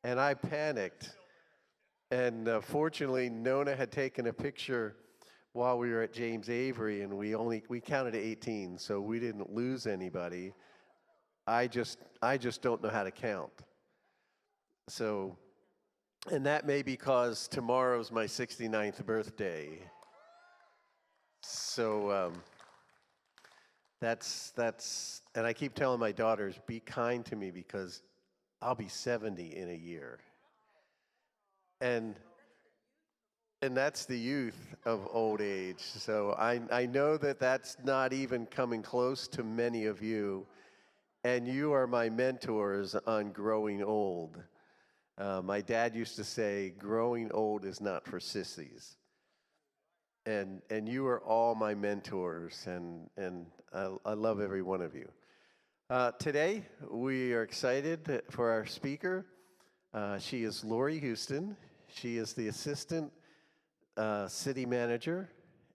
and I panicked. And fortunately, Nona had taken a picture while we were at James Avery, and we counted to 18, so we didn't lose anybody. I just don't know how to count. So, and that may be because tomorrow's my 69th birthday. So and I keep telling my daughters, be kind to me because I'll be 70 in a year. And and that's the youth of old age. So I know that that's not even coming close to many of you. And you are my mentors on growing old. My dad used to say, growing old is not for sissies. And you are all my mentors, and I love every one of you. Today, we are excited for our speaker. She is Lori Houston. She is the assistant city manager,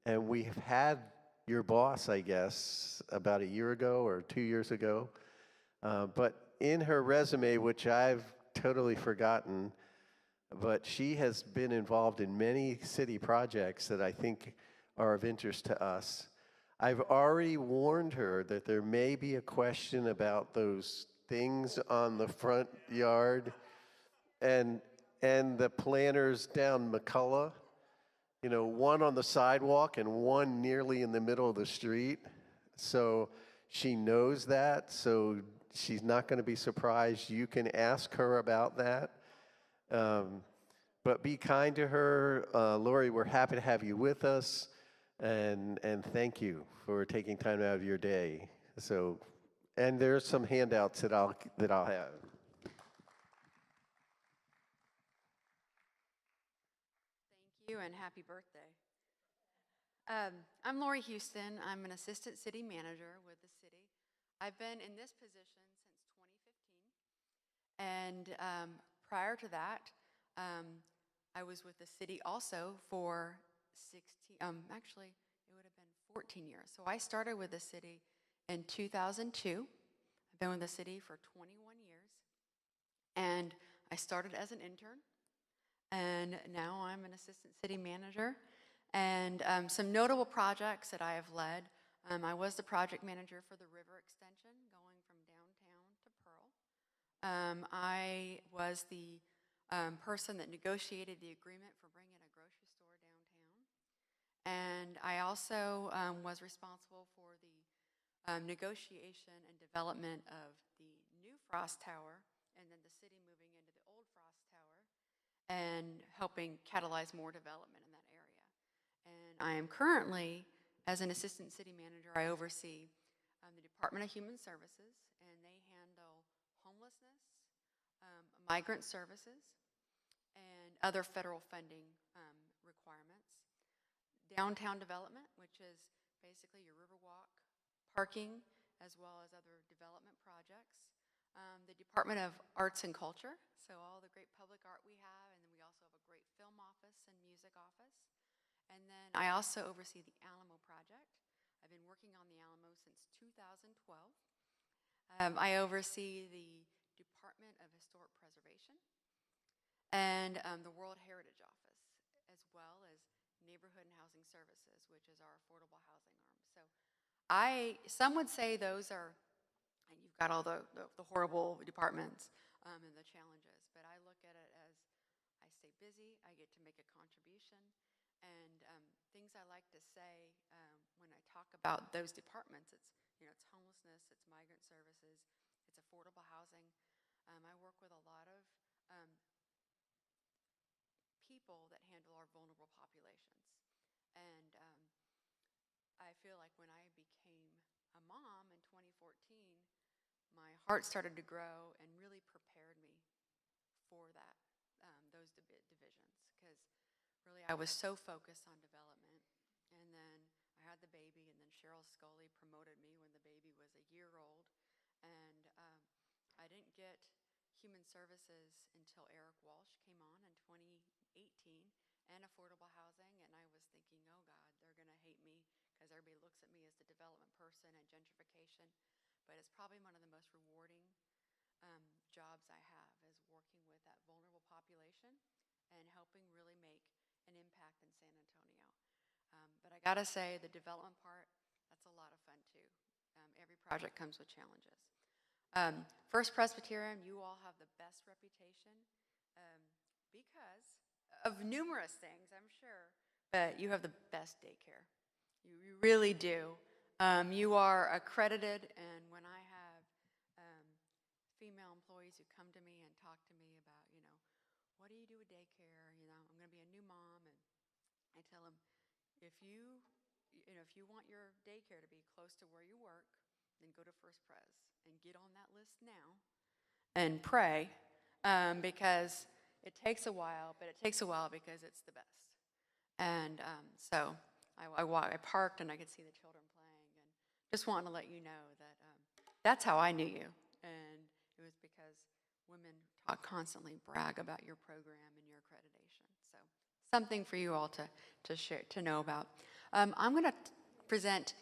and we have had your boss, I guess, about a year ago or 2 years ago. But in her resume, which I've totally forgotten, but she has been involved in many city projects that I think are of interest to us. I've already warned her that there may be a question about those things on the front yard and the planters down McCullough, one on the sidewalk and one nearly in the middle of the street. So she knows that, so she's not going to be surprised. You can ask her about that. But be kind to her. Lori, we're happy to have you with us, and thank you for taking time out of your day. So, and there's some handouts that I'll have. Thank you and happy birthday. I'm Lori Houston. I'm an assistant city manager with the city. I've been in this position since 2015, and prior to that, I was with the city also for 16, actually, it would have been 14 years. So I started with the city in 2002. I've been with the city for 21 years, and I started as an intern, and now I'm an assistant city manager. And some notable projects that I have led, I was the project manager for the river extension going from downtown to Pearl. I was the person that negotiated the agreement for bringing a grocery store downtown. And I also was responsible for the negotiation and development of the new Frost Tower and then the city moving into the old Frost Tower and helping catalyze more development in that area. And I am currently, as an assistant city manager, I oversee the Department of Human Services, and they handle homelessness, migrant services, and other federal funding requirements. Downtown development, which is basically your Riverwalk parking, as well as other development projects. The Department of Arts and Culture, so all the great public art we have, and then we also have a great film office and music office. And then I also oversee the Alamo Project. I've been working on the Alamo since 2012. I oversee the Department of Historic Preservation and the World Heritage Office, as well as Neighborhood and Housing Services, which is our affordable housing arm. So some would say those are, and you've got all the horrible departments and the challenges, but I look at it as I stay busy, I get to make a contribution, and things I like to say when I talk about those departments, it's homelessness, it's migrant services, it's affordable housing. I work with a lot of people that handle our vulnerable populations. And I feel like when I became a mom in 2014, my heart started to grow and really prepared me for that, those divisions, because really I was so focused on development. And then I had the baby, and then Cheryl Scully promoted me when the baby was a year old. And I didn't get human services until Eric Walsh came on in 2018 and affordable housing. And I was thinking, oh God, they're going to hate me because everybody looks at me as the development person and gentrification. But it's probably one of the most rewarding jobs I have is working with that vulnerable population and helping really make an impact in San Antonio. But I gotta say, the development part, that's a lot of fun too. Every project comes with challenges. First Presbyterian, you all have the best reputation because of numerous things, I'm sure, but you have the best daycare. You really do. You are accredited, and when I have female employees who come to me and talk to me about, what do you do with daycare? I'm going to be a new mom, and I tell them, if you want your daycare to be close to where you work, then go to First Pres and get on that list now and pray, because it takes a while, but it takes a while because it's the best. And so I parked and I could see the children playing, and just wanted to let you know that that's how I knew you. And it was because women constantly brag about your program and your accreditation. So something for you all to share, to know about. I'm going to present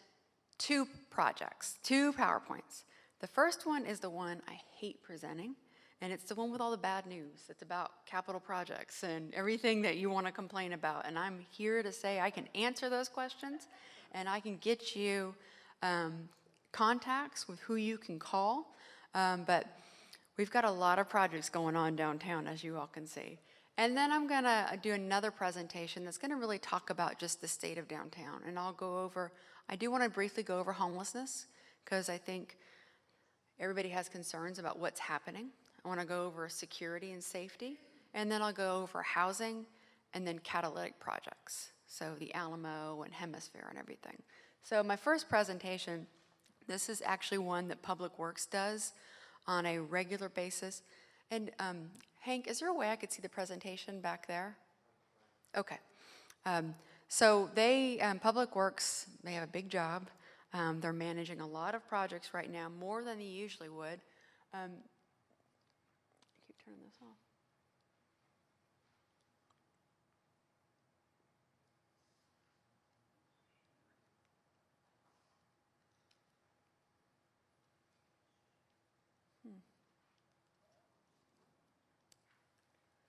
two projects, two PowerPoints. The first one is the one I hate presenting, and it's the one with all the bad news. It's about capital projects and everything that you want to complain about. And I'm here to say I can answer those questions, and I can get you contacts with who you can call. But we've got a lot of projects going on downtown, as you all can see. And then I'm going to do another presentation that's going to really talk about just the state of downtown. And I do want to briefly go over homelessness, because I think everybody has concerns about what's happening. I want to go over security and safety, and then I'll go over housing, and then catalytic projects. So the Alamo and Hemisphere and everything. So my first presentation, this is actually one that Public Works does on a regular basis. And Hank, is there a way I could see the presentation back there? Okay. So Public Works, they have a big job. They're managing a lot of projects right now, more than they usually would. I keep turning this off.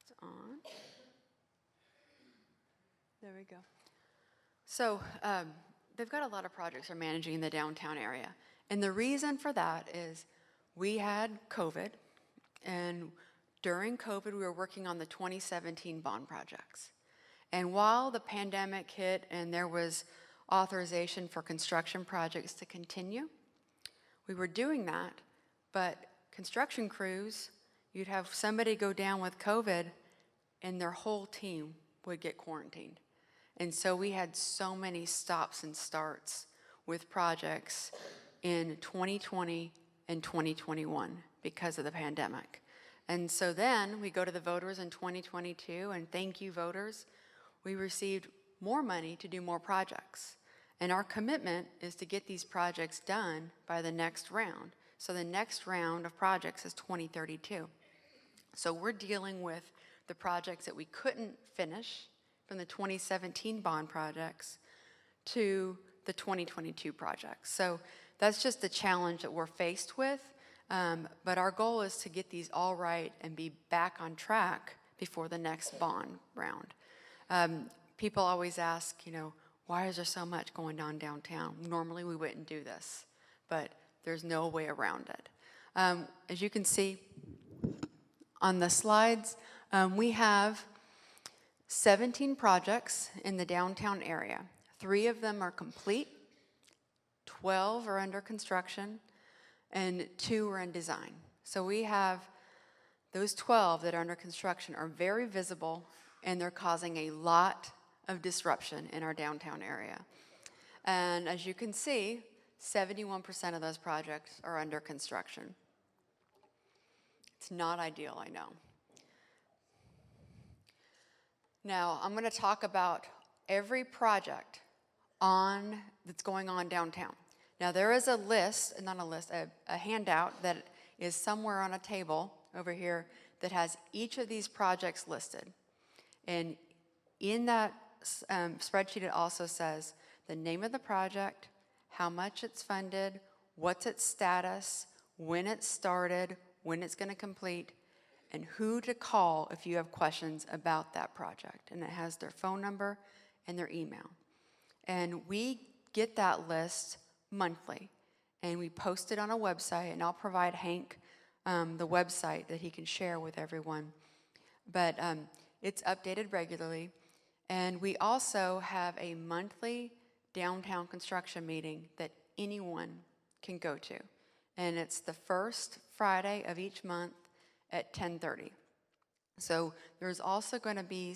It's on. There we go. So they've got a lot of projects they're managing in the downtown area. And the reason for that is we had COVID, and during COVID, we were working on the 2017 bond projects. And while the pandemic hit and there was authorization for construction projects to continue, we were doing that, but construction crews, you'd have somebody go down with COVID and their whole team would get quarantined. And so we had so many stops and starts with projects in 2020 and 2021 because of the pandemic. And so then we go to the voters in 2022, and thank you, voters. We received more money to do more projects. And our commitment is to get these projects done by the next round. So the next round of projects is 2032. So we're dealing with the projects that we couldn't finish from the 2017 bond projects to the 2022 projects. So that's just the challenge that we're faced with. But our goal is to get these all right and be back on track before the next bond round. People always ask, why is there so much going on downtown? Normally we wouldn't do this, but there's no way around it. As you can see on the slides, we have 17 projects in the downtown area. 3 of them are complete, 12 are under construction, and 2 are in design. So we have those 12 that are under construction are very visible, and they're causing a lot of disruption in our downtown area. And as you can see, 71% of those projects are under construction. It's not ideal, I know. Now, I'm going to talk about every project that's going on downtown. Now, there is a list, not a list, a handout that is somewhere on a table over here that has each of these projects listed. And in that spreadsheet, it also says the name of the project, how much it's funded, what's its status, when it started, when it's going to complete, and who to call if you have questions about that project. And it has their phone number and their email. And we get that list monthly, and we post it on a website, and I'll provide Hank the website that he can share with everyone. But it's updated regularly. And we also have a monthly downtown construction meeting that anyone can go to. And it's the first Friday of each month at 10:30. So there's also going to be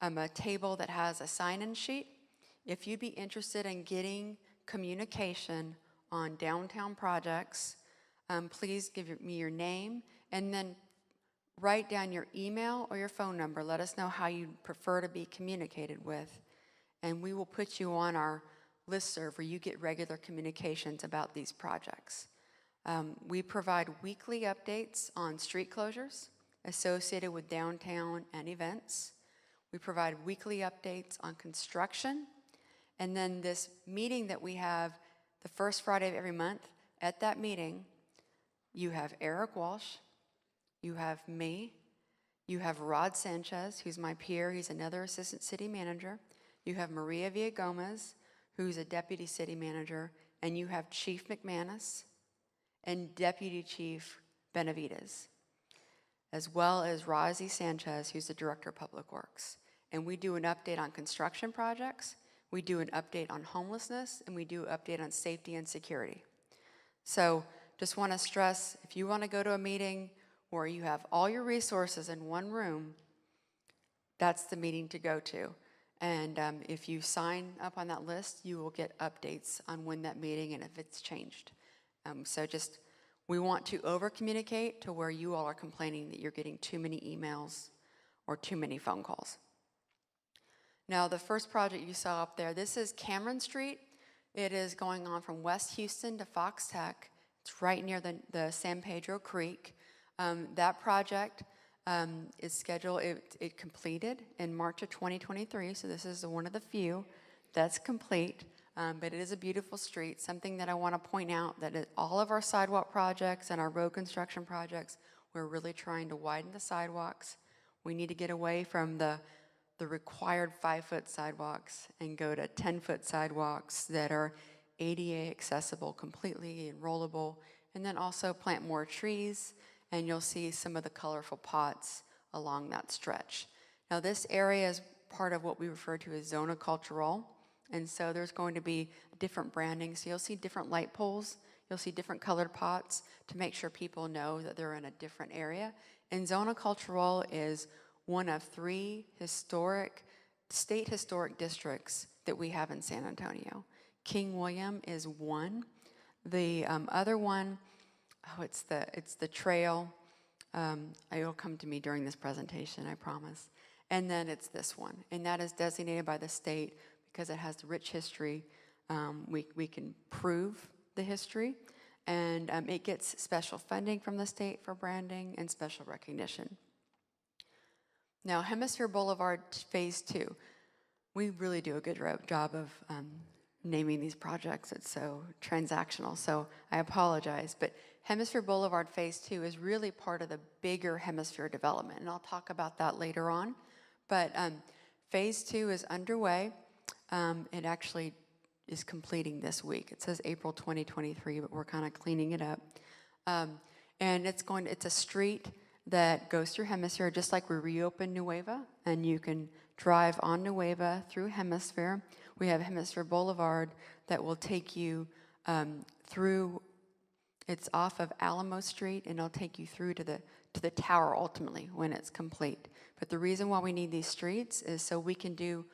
a table that has a sign-in sheet. If you'd be interested in getting communication on downtown projects, please give me your name and then write down your email or your phone number. Let us know how you prefer to be communicated with, and we will put you on our listserv where you get regular communications about these projects. We provide weekly updates on street closures associated with downtown and events. We provide weekly updates on construction. And then this meeting that we have the first Friday of every month, at that meeting, you have Eric Walsh, you have me, you have Rod Sanchez, who's my peer, he's another assistant city manager. You have Maria Villagomez, who's a deputy city manager, and you have Chief McManus and Deputy Chief Benavides, as well as Rosie Sanchez, who's the Director of Public Works. And we do an update on construction projects, we do an update on homelessness, and we do an update on safety and security. So just want to stress, if you want to go to a meeting where you have all your resources in one room, that's the meeting to go to. And if you sign up on that list, you will get updates on when that meeting and if it's changed. So just, we want to over-communicate to where you all are complaining that you're getting too many emails or too many phone calls. Now, the first project you saw up there, this is Cameron Street. It is going on from West Houston to Fox Tech. It's right near the San Pedro Creek. That project is scheduled, it completed in March of 2023, so this is one of the few that's complete. But it is a beautiful street. Something that I want to point out, that all of our sidewalk projects and our road construction projects, we're really trying to widen the sidewalks. We need to get away from the required 5-foot sidewalks and go to 10-foot sidewalks that are ADA accessible completely and rollable, and then also plant more trees, and you'll see some of the colorful pots along that stretch. Now, this area is part of what we refer to as zona cultural. And so there's going to be different branding. So you'll see different light poles. You'll see different colored pots to make sure people know that they're in a different area. And Zona Cultural is one of 3 state historic districts that we have in San Antonio. King William is one. The other one, it's the trail. It'll come to me during this presentation, I promise. And then it's this one. And that is designated by the state because it has rich history. We can prove the history, and it gets special funding from the state for branding and special recognition. Now, Hemisphere Boulevard Phase 2, we really do a good job of naming these projects. It's so transactional, so I apologize. But Hemisphere Boulevard Phase 2 is really part of the bigger Hemisphere development, and I'll talk about that later on. But Phase 2 is underway. It actually is completing this week. It says April 2023, but we're kind of cleaning it up. And it's a street that goes through Hemisphere, just like we reopened Nueva, and you can drive on Nueva through Hemisphere. We have Hemisphere Boulevard that will take you through. It's off of Alamo Street, and it'll take you through to the tower ultimately when it's complete. But the reason why we need these streets is so we can do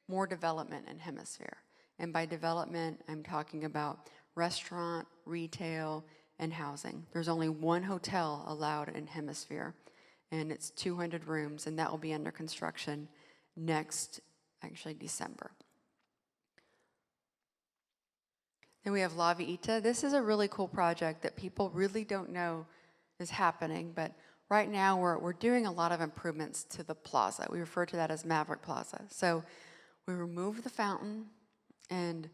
more development in Hemisphere. And by development, I'm talking about restaurant, retail, and housing. There's only one hotel allowed in Hemisphere, and it's 200 rooms, and that will be under construction next, actually December. Then we have La Villita. This is a really cool project that people really don't know is happening, but right now we're doing a lot of improvements to the plaza. We refer to that as Maverick Plaza. So we removed the fountain, and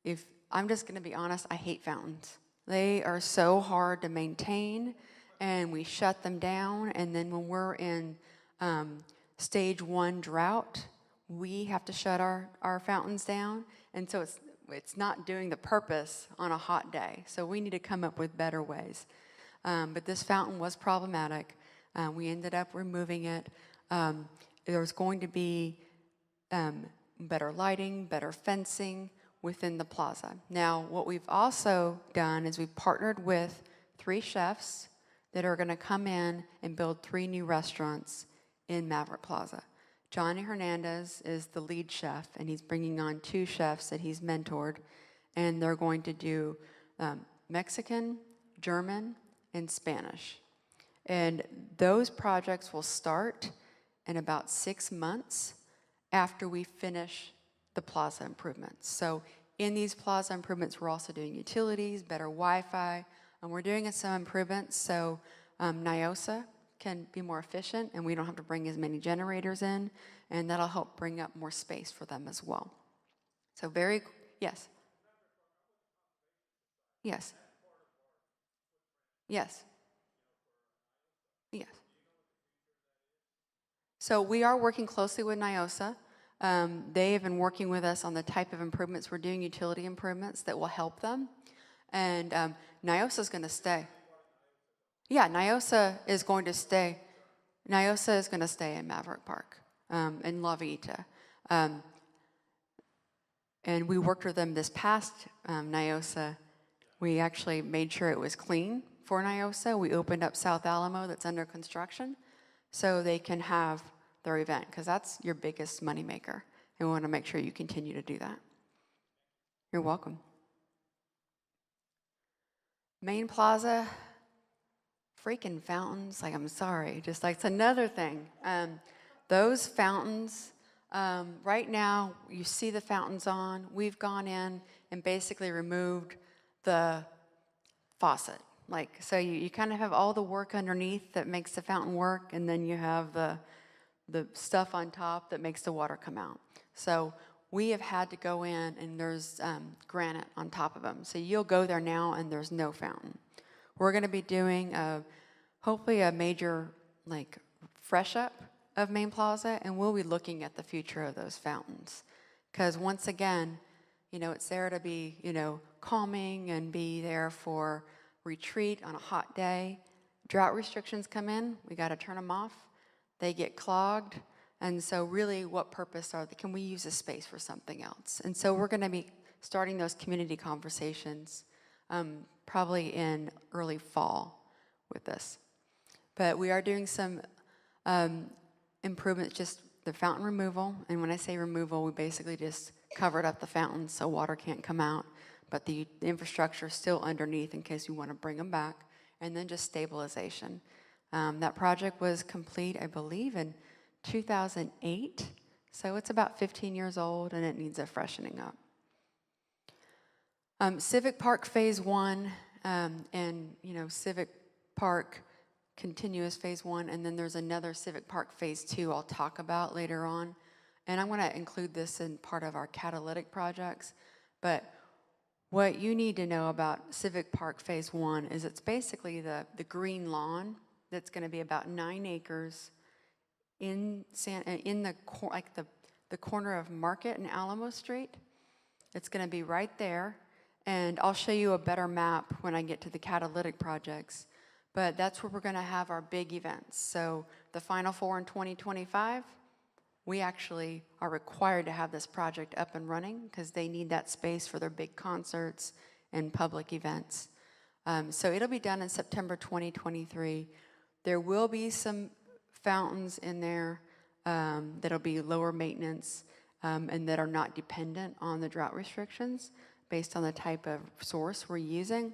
if I'm just going to be honest, I hate fountains. They are so hard to maintain, and we shut them down. And then when we're in stage 1 drought, we have to shut our fountains down. And so it's not doing the purpose on a hot day. So we need to come up with better ways. But this fountain was problematic. We ended up removing it. There's going to be better lighting, better fencing within the plaza. Now, what we've also done is we've partnered with 3 chefs that are going to come in and build 3 new restaurants in Maverick Plaza. Johnny Hernandez is the lead chef, and he's bringing on 2 chefs that he's mentored, and they're going to do Mexican, German, and Spanish. And those projects will start in about 6 months after we finish the plaza improvements. So in these plaza improvements, we're also doing utilities, better Wi-Fi, and we're doing some improvements so NIOSA can be more efficient and we don't have to bring as many generators in, and that'll help bring up more space for them as well. So yes. Yes. Yes. Yes. So we are working closely with NIOSA. They have been working with us on the type of improvements we're doing, utility improvements that will help them. And NIOSA is going to stay. Yeah, NIOSA is going to stay. NIOSA is going to stay in Maverick Park, in La Vita. And we worked with them this past NIOSA. We actually made sure it was clean for NIOSA. We opened up South Alamo that's under construction so they can have their event, because that's your biggest moneymaker. And we want to make sure you continue to do that. You're welcome. Main Plaza, freaking fountains, like, I'm sorry, just like, it's another thing. Those fountains, right now, you see the fountains on. We've gone in and basically removed the faucet. Like, so you kind of have all the work underneath that makes the fountain work, and then you have the stuff on top that makes the water come out. So we have had to go in, and there's granite on top of them. So you'll go there now, and there's no fountain. We're going to be doing hopefully a major fresh up of Main Plaza, and we'll be looking at the future of those fountains. Because once again, it's there to be calming and be there for retreat on a hot day. Drought restrictions come in, we got to turn them off. They get clogged, and so really, what purpose can we use this space for something else? And so we're going to be starting those community conversations probably in early fall with this. But we are doing some improvements, just the fountain removal. And when I say removal, we basically just covered up the fountains so water can't come out, but the infrastructure is still underneath in case you want to bring them back, and then just stabilization. That project was complete, I believe, in 2008, so it's about 15 years old, and it needs a freshening up. Civic Park Phase 1, and Civic Park Continuous Phase 1, and then there's another Civic Park Phase 2 I'll talk about later on. And I'm going to include this in part of our catalytic projects. But what you need to know about Civic Park Phase 1 is it's basically the green lawn that's going to be about 9 acres in the corner of Market and Alamo Street. It's going to be right there. And I'll show you a better map when I get to the catalytic projects. But that's where we're going to have our big events. So the Final Four in 2025, we actually are required to have this project up and running because they need that space for their big concerts and public events. So it'll be done in September 2023. There will be some fountains in there that'll be lower maintenance and that are not dependent on the drought restrictions based on the type of source we're using.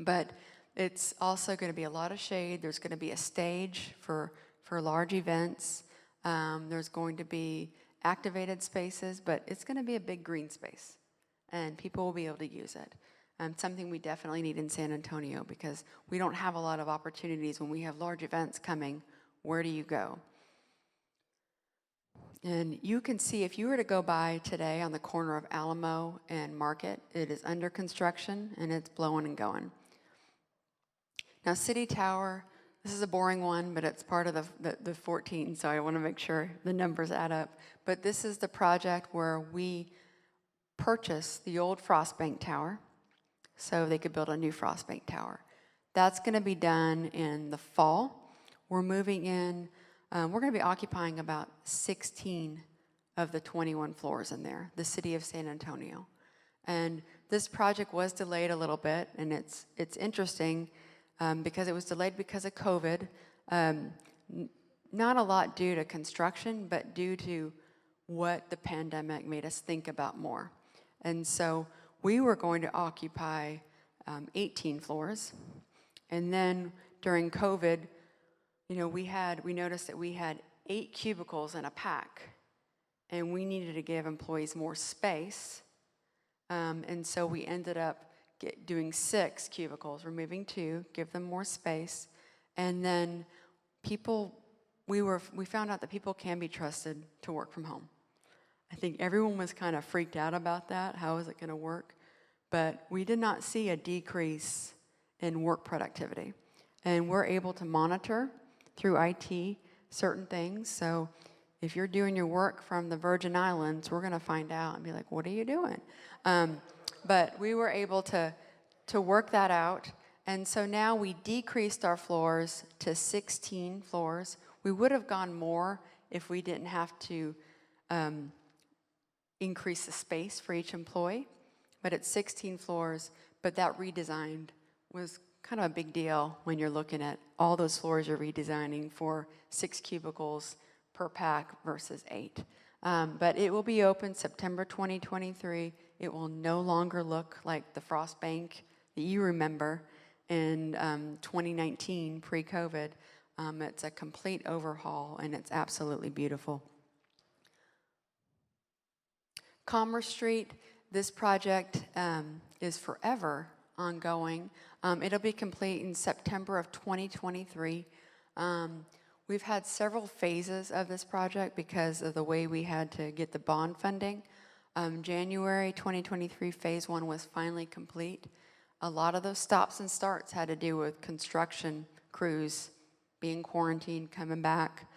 But it's also going to be a lot of shade. There's going to be a stage for large events. There's going to be activated spaces, but it's going to be a big green space, and people will be able to use it. Something we definitely need in San Antonio because we don't have a lot of opportunities when we have large events coming. Where do you go? And you can see, if you were to go by today on the corner of Alamo and Market, it is under construction and it's blowing and going. Now, City Tower, this is a boring one, but it's part of the 14, so I want to make sure the numbers add up. But this is the project where we purchased the old Frost Bank Tower so they could build a new Frost Bank Tower. That's going to be done in the fall. We're moving in, we're going to be occupying about 16 of the 21 floors in there, the city of San Antonio. And this project was delayed a little bit, and it's interesting because it was delayed because of COVID. Not a lot due to construction, but due to what the pandemic made us think about more. And so we were going to occupy 18 floors. And then during COVID, you know, we noticed that we had 8 cubicles in a pack, and we needed to give employees more space. And so we ended up doing 6 cubicles, removing 2, give them more space. And then we found out that people can be trusted to work from home. I think everyone was kind of freaked out about that. How is it going to work? But we did not see a decrease in work productivity. And we're able to monitor through IT certain things. So if you're doing your work from the Virgin Islands, we're going to find out and be like, what are you doing? But we were able to work that out. And so now we decreased our floors to 16 floors. We would have gone more if we didn't have to increase the space for each employee. But it's 16 floors, but that redesign was kind of a big deal when you're looking at all those floors you're redesigning for 6 cubicles per pack versus 8. But it will be open September 2023. It will no longer look like the Frost Bank that you remember in 2019, pre-COVID. It's a complete overhaul, and it's absolutely beautiful. Commerce Street, this project is forever ongoing. It'll be complete in September of 2023. We've had several phases of this project because of the way we had to get the bond funding. January 2023, phase 1 was finally complete. A lot of those stops and starts had to do with construction crews being quarantined, coming back.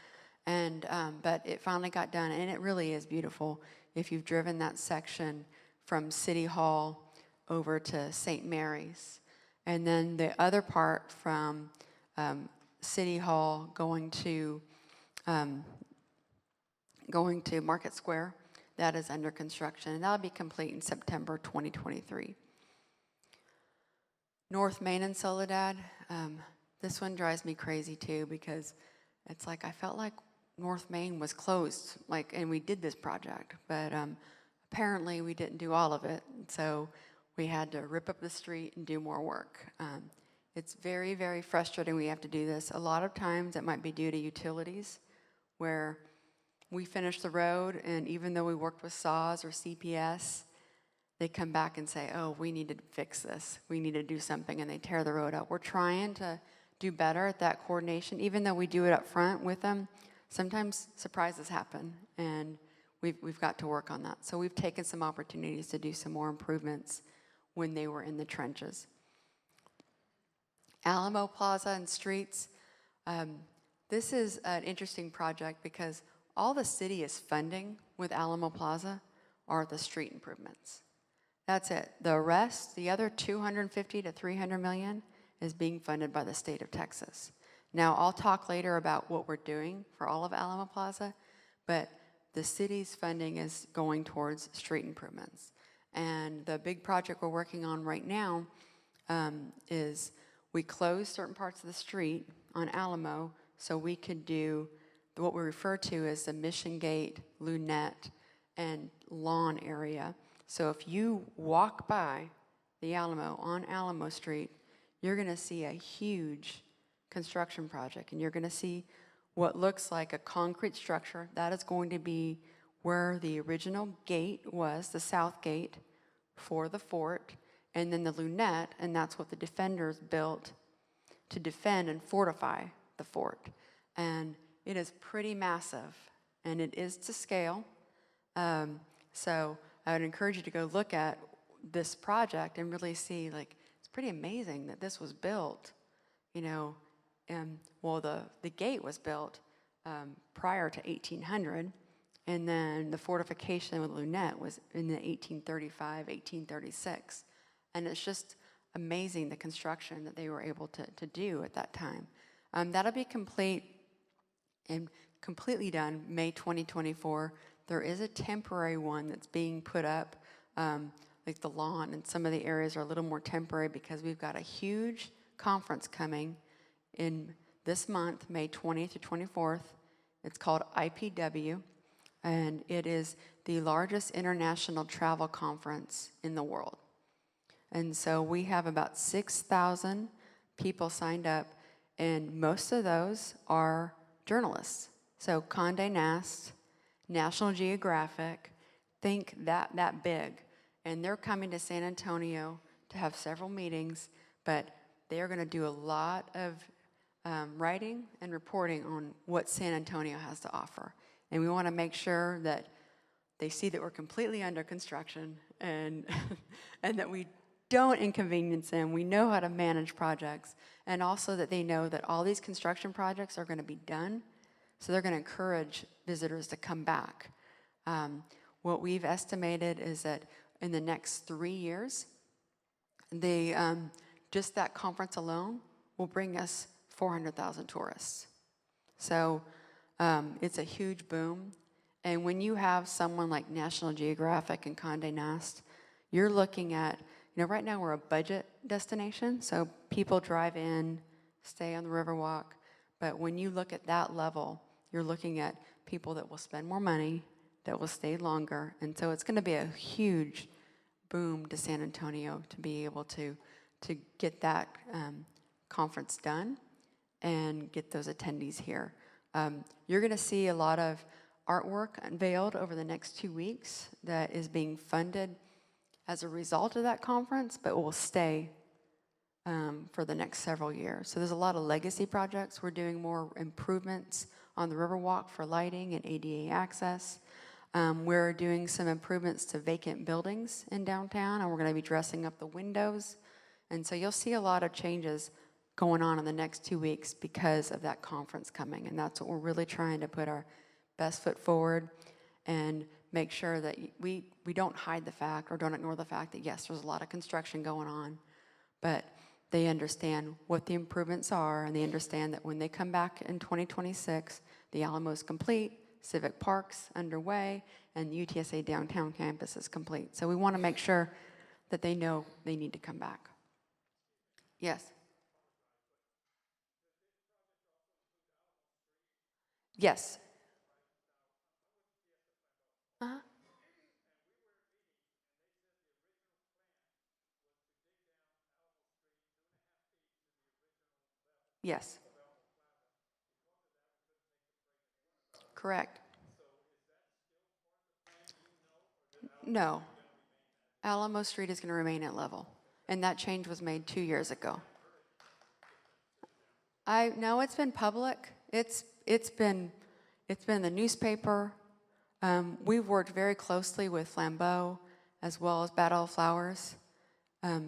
But it finally got done, and it really is beautiful. If you've driven that section from City Hall over to St. Mary's, and then the other part from City Hall going to Market Square, that is under construction, and that'll be complete in September 2023. North Main and Soledad, this one drives me crazy too, because it's like I felt like North Main was closed, and we did this project, but apparently we didn't do all of it, so we had to rip up the street and do more work. It's very, very frustrating we have to do this. A lot of times it might be due to utilities, where we finish the road, and even though we worked with SAW or CPS, they come back and say, oh, we need to fix this. We need to do something, and they tear the road up. We're trying to do better at that coordination. Even though we do it up front with them, sometimes surprises happen, and we've got to work on that. So we've taken some opportunities to do some more improvements when they were in the trenches. Alamo Plaza and streets. This is an interesting project because all the city is funding with Alamo Plaza are the street improvements. That's it. The rest, the other 250 to 300 million, is being funded by the state of Texas. Now, I'll talk later about what we're doing for all of Alamo Plaza, but the city's funding is going towards street improvements. And the big project we're working on right now is we closed certain parts of the street on Alamo so we could do what we refer to as the Mission Gate, Lunette, and lawn area. So if you walk by the Alamo on Alamo Street, you're going to see a huge construction project, and you're going to see what looks like a concrete structure. That is going to be where the original gate was, the south gate for the fort, and then the Lunette, and that's what the defenders built to defend and fortify the fort. And it is pretty massive, and it is to scale. So I would encourage you to go look at this project and really see, it's pretty amazing that this was built, you know, well, the gate was built prior to 1800, and then the fortification with Lunette was in the 1835, 1836. And it's just amazing the construction that they were able to do at that time. That'll be complete and completely done May 2024. There is a temporary one that's being put up, like the lawn and some of the areas are a little more temporary because we've got a huge conference coming in this month, May 20th to 24th. It's called IPW, and it is the largest international travel conference in the world. And so we have about 6,000 people signed up, and most of those are journalists. So Condé Nast, National Geographic, think that big. And they're coming to San Antonio to have several meetings, but they are going to do a lot of writing and reporting on what San Antonio has to offer. And we want to make sure that they see that we're completely under construction and, and that we don't inconvenience them. We know how to manage projects, and also that they know that all these construction projects are going to be done, so they're going to encourage visitors to come back. What we've estimated is that in the next 3 years, just that conference alone will bring us 400,000 tourists. So it's a huge boom. And when you have someone like National Geographic and Condé Nast, you're looking at, right now we're a budget destination, so people drive in, stay on the Riverwalk. But when you look at that level, you're looking at people that will spend more money, that will stay longer. And so it's going to be a huge boom to San Antonio to be able to get that conference done and get those attendees here. You're going to see a lot of artwork unveiled over the next 2 weeks that is being funded as a result of that conference, but will stay for the next several years. So there's a lot of legacy projects. We're doing more improvements on the Riverwalk for lighting and ADA access. We're doing some improvements to vacant buildings in downtown, and we're going to be dressing up the windows. And so you'll see a lot of changes going on in the next 2 weeks because of that conference coming. And that's what we're really trying to put our best foot forward and make sure that we don't hide the fact or don't ignore the fact that, yes, there's a lot of construction going on, but they understand what the improvements are, and they understand that when they come back in 2026, the Alamo's complete, Civic Park's underway, and the UTSA downtown campus is complete. So we want to make sure that they know they need to come back. Yes. Yes. Uh-huh. Yes. Correct. No. Alamo Street is going to remain at level, and that change was made 2 years ago. No, it's been public. It's been in the newspaper. We've worked very closely with Flambeau as well as Battle of Flowers.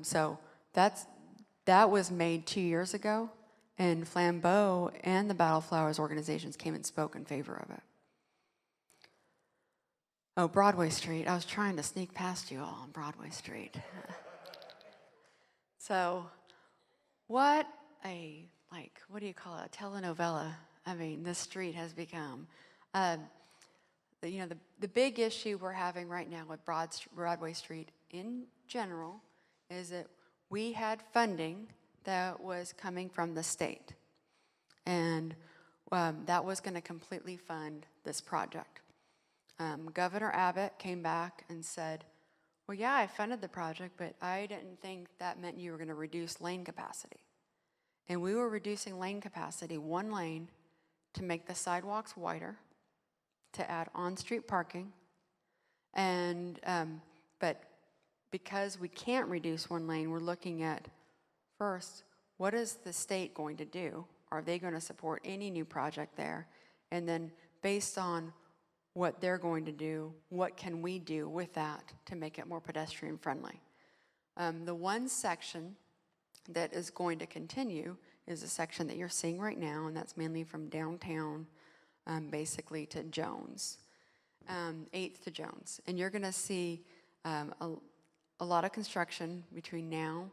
So that was made 2 years ago, and Flambeau and the Battle of Flowers organizations came and spoke in favor of it. Oh, Broadway Street. I was trying to sneak past you all on Broadway Street. So what do you call it, a telenovela? I mean, this street has become. The big issue we're having right now with Broadway Street in general is that we had funding that was coming from the state, and that was going to completely fund this project. Governor Abbott came back and said, well, yeah, I funded the project, but I didn't think that meant you were going to reduce lane capacity. And we were reducing lane capacity, 1 lane, to make the sidewalks wider, to add on-street parking. And but because we can't reduce 1 lane, we're looking at, first, what is the state going to do? Are they going to support any new project there? And then based on what they're going to do, what can we do with that to make it more pedestrian friendly? The one section that is going to continue is a section that you're seeing right now, and that's mainly from downtown, basically to Jones, 8th to Jones. And you're going to see a lot of construction between now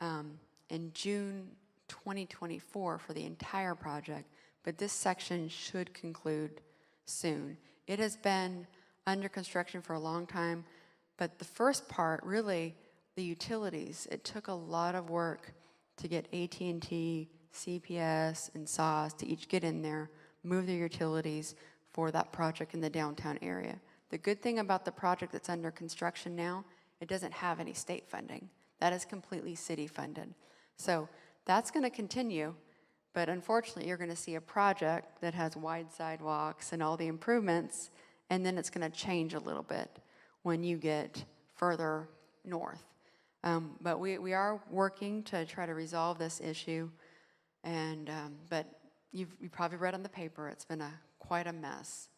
and June 2024 for the entire project, but this section should conclude soon. It has been under construction for a long time, but the first part, really, the utilities, it took a lot of work to get AT&T, CPS, and SAWS to each get in there, move their utilities for that project in the downtown area. The good thing about the project that's under construction now, it doesn't have any state funding. That is completely city funded. So that's going to continue, but unfortunately you're going to see a project that has wide sidewalks and all the improvements, and then it's going to change a little bit when you get further north. But we are working to try to resolve this issue, and but you probably read on the paper, it's been quite a mess.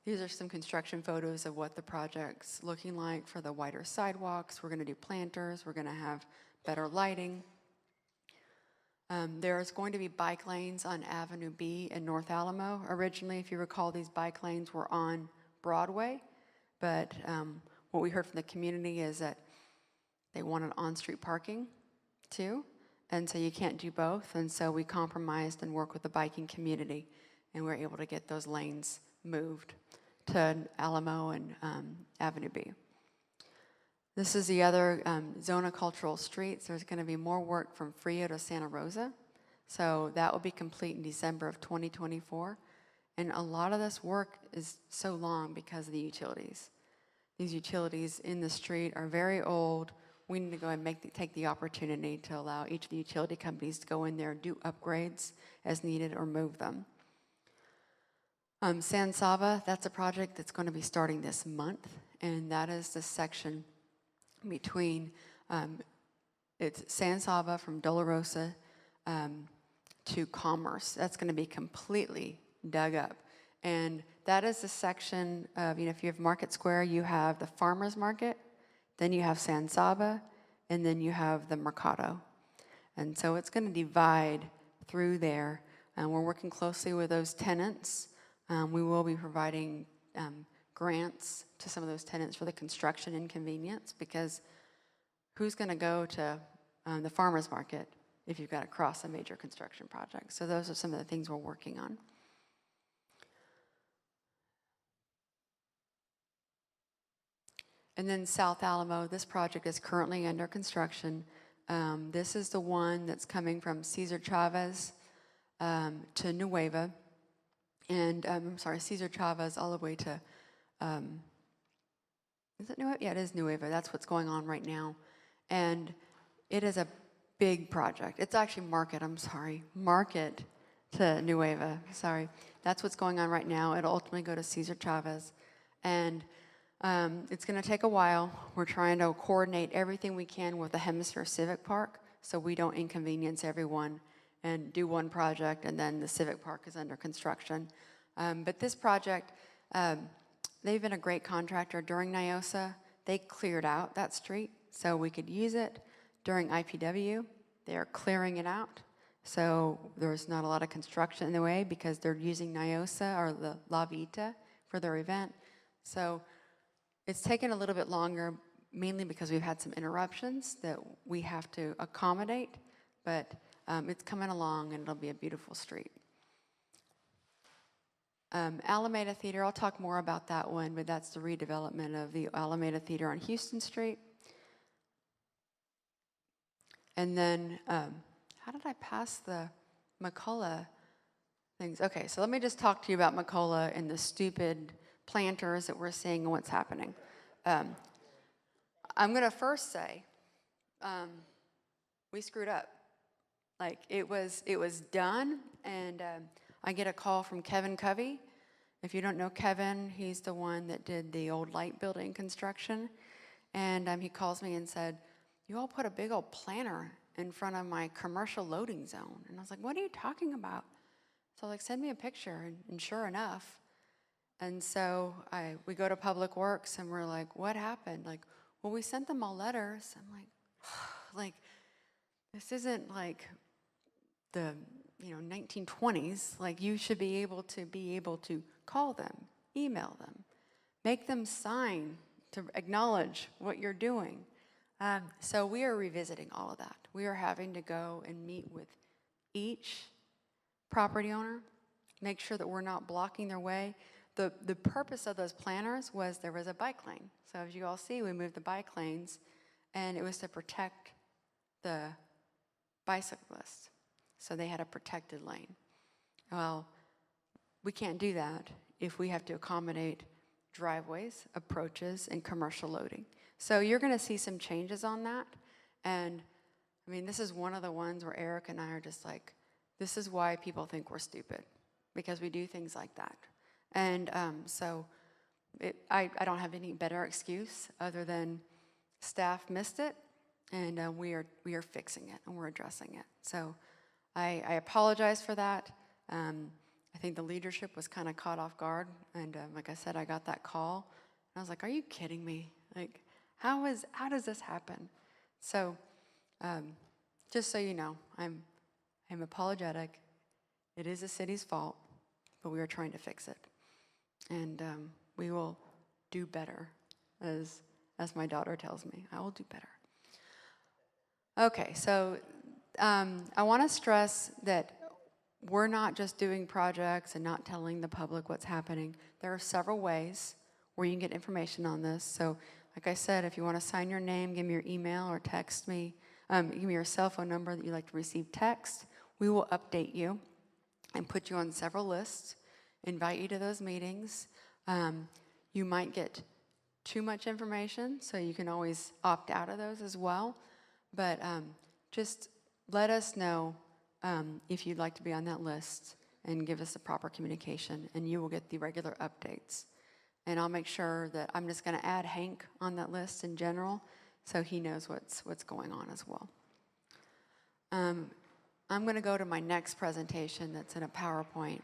These are some construction photos of what the project's looking like for the wider sidewalks. We're going to do planters. We're going to have better lighting. There's going to be bike lanes on Avenue B in North Alamo. Originally, if you recall, these bike lanes were on Broadway, but what we heard from the community is that they wanted on-street parking too, and so you can't do both, and so we compromised and worked with the biking community, and we were able to get those lanes moved to Alamo and Avenue B. This is the other zone of cultural streets. There's going to be more work from Frio to Santa Rosa, so that will be complete in December of 2024, and a lot of this work is so long because of the utilities. These utilities in the street are very old. We need to go and take the opportunity to allow each of the utility companies to go in there and do upgrades as needed or move them. San Saba, that's a project that's going to be starting this month, and that is the section between, it's San Saba from Dolorosa to Commerce. That's going to be completely dug up. And that is the section of, if you have Market Square, you have the farmer's market, then you have San Saba, and then you have the Mercado. And so it's going to divide through there. And we're working closely with those tenants. We will be providing grants to some of those tenants for the construction inconvenience, because who's going to go to the farmer's market if you've got to cross a major construction project? So those are some of the things we're working on. And then South Alamo, this project is currently under construction. This is the one that's coming from Cesar Chavez to Nueva. And I'm sorry, Cesar Chavez all the way to, is it Nueva? Yeah, it is Nueva. That's what's going on right now. And it is a big project. It's actually Market to Nueva, sorry. That's what's going on right now. It'll ultimately go to Cesar Chavez. And it's going to take a while. We're trying to coordinate everything we can with the Hemisphere Civic Park so we don't inconvenience everyone and do one project and then the Civic Park is under construction. But this project, they've been a great contractor. During NIOSA, they cleared out that street so we could use it. During IPW, they're clearing it out. So there's not a lot of construction in the way because they're using NIOSA or the La Vita for their event. So it's taken a little bit longer, mainly because we've had some interruptions that we have to accommodate, but it's coming along and it'll be a beautiful street. Alameda Theater, I'll talk more about that one, but that's the redevelopment of the Alameda Theater on Houston Street. And then, how did I pass the McCullough things? Okay, so let me just talk to you about McCullough and the stupid planters that we're seeing and what's happening. I'm going to first say we screwed up. Like, it was done, and I get a call from Kevin Covey. If you don't know Kevin, he's the one that did the old light building construction. And he calls me and said, "You all put a big old planter in front of my commercial loading zone." And I was like, "What are you talking about?" So like, "Send me a picture," and sure enough. And so we go to Public Works and we're like, "What happened?" Like, "Well, we sent them all letters." I'm like, like, this isn't like the 1920s. Like, you should be able to call them, email them, make them sign to acknowledge what you're doing. So we are revisiting all of that. We are having to go and meet with each property owner, make sure that we're not blocking their way. The purpose of those planners was there was a bike lane. So as you all see, we moved the bike lanes, and it was to protect the bicyclists. So they had a protected lane. Well, we can't do that if we have to accommodate driveways, approaches, and commercial loading. So you're going to see some changes on that. And I mean, this is one of the ones where Eric and I are just like, this is why people think we're stupid, because we do things like that. And so I don't have any better excuse other than staff missed it, and we are fixing it, and we're addressing it. So I apologize for that. I think the leadership was kind of caught off guard, and like I said, I got that call, and I was like, "Are you kidding me? Like, how does this happen?" So, just so you know, I'm apologetic. It is the city's fault, but we are trying to fix it, and we will do better, as my daughter tells me. I will do better. Okay, so I want to stress that we're not just doing projects and not telling the public what's happening. There are several ways where you can get information on this. So, like I said, if you want to sign your name, give me your email or text me. Give me your cell phone number that you'd like to receive text. We will update you and put you on several lists, invite you to those meetings. You might get too much information, so you can always opt out of those as well. But just let us know if you'd like to be on that list, and give us the proper communication, and you will get the regular updates. And I'll make sure that I'm just going to add Hank on that list in general, so he knows what's going on as well. I'm going to go to my next presentation that's in a PowerPoint.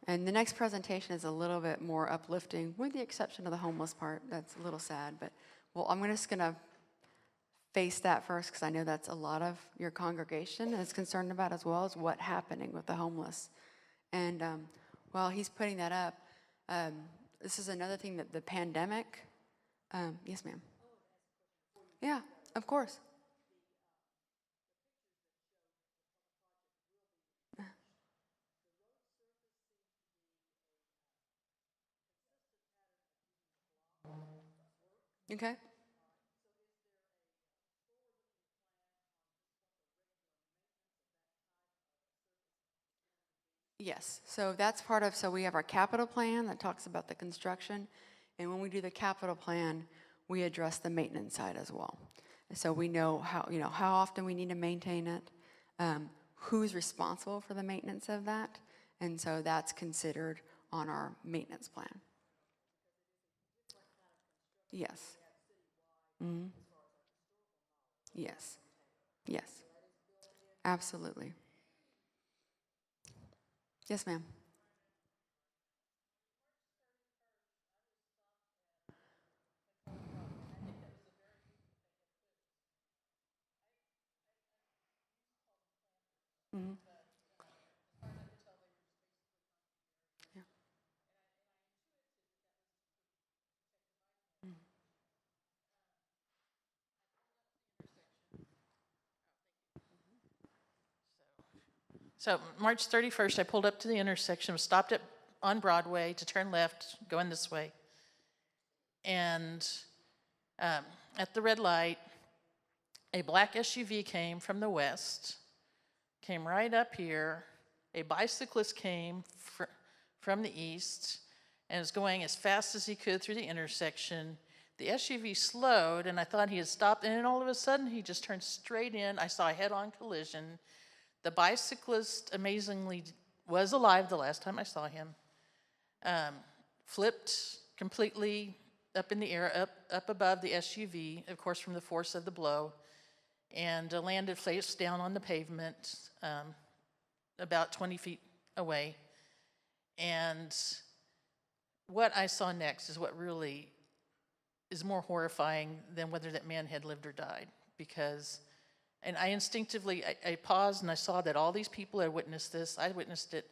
And the next presentation is a little bit more uplifting, with the exception of the homeless part. That's a little sad, but I'm just going to face that first, because I know that's a lot of your congregation is concerned about, as well as what's happening with the homeless. And while he's putting that up, this is another thing that the pandemic. Yes, ma'am. Yeah, of course. Okay. Yes, so that's part of, so we have our capital plan that talks about the construction, and when we do the capital plan, we address the maintenance side as well. And so we know how often we need to maintain it, who's responsible for the maintenance of that, and so that's considered on our maintenance plan. Yes. Mm-hmm. Yes. Yes. Absolutely. Yes, ma'am. Mm-hmm. Yeah. So March 31st, I pulled up to the intersection, stopped on Broadway to turn left, going this way. And at the red light, a black SUV came from the west, came right up here. A bicyclist came from the east and was going as fast as he could through the intersection. The SUV slowed, and I thought he had stopped, and then all of a sudden, he just turned straight in. I saw a head-on collision. The bicyclist, amazingly, was alive the last time I saw him. Flipped completely up in the air, up above the SUV, of course, from the force of the blow, and landed face down on the pavement about 20 feet away. And what I saw next is what really is more horrifying than whether that man had lived or died, because And I instinctively, I paused and I saw that all these people had witnessed this. I witnessed it.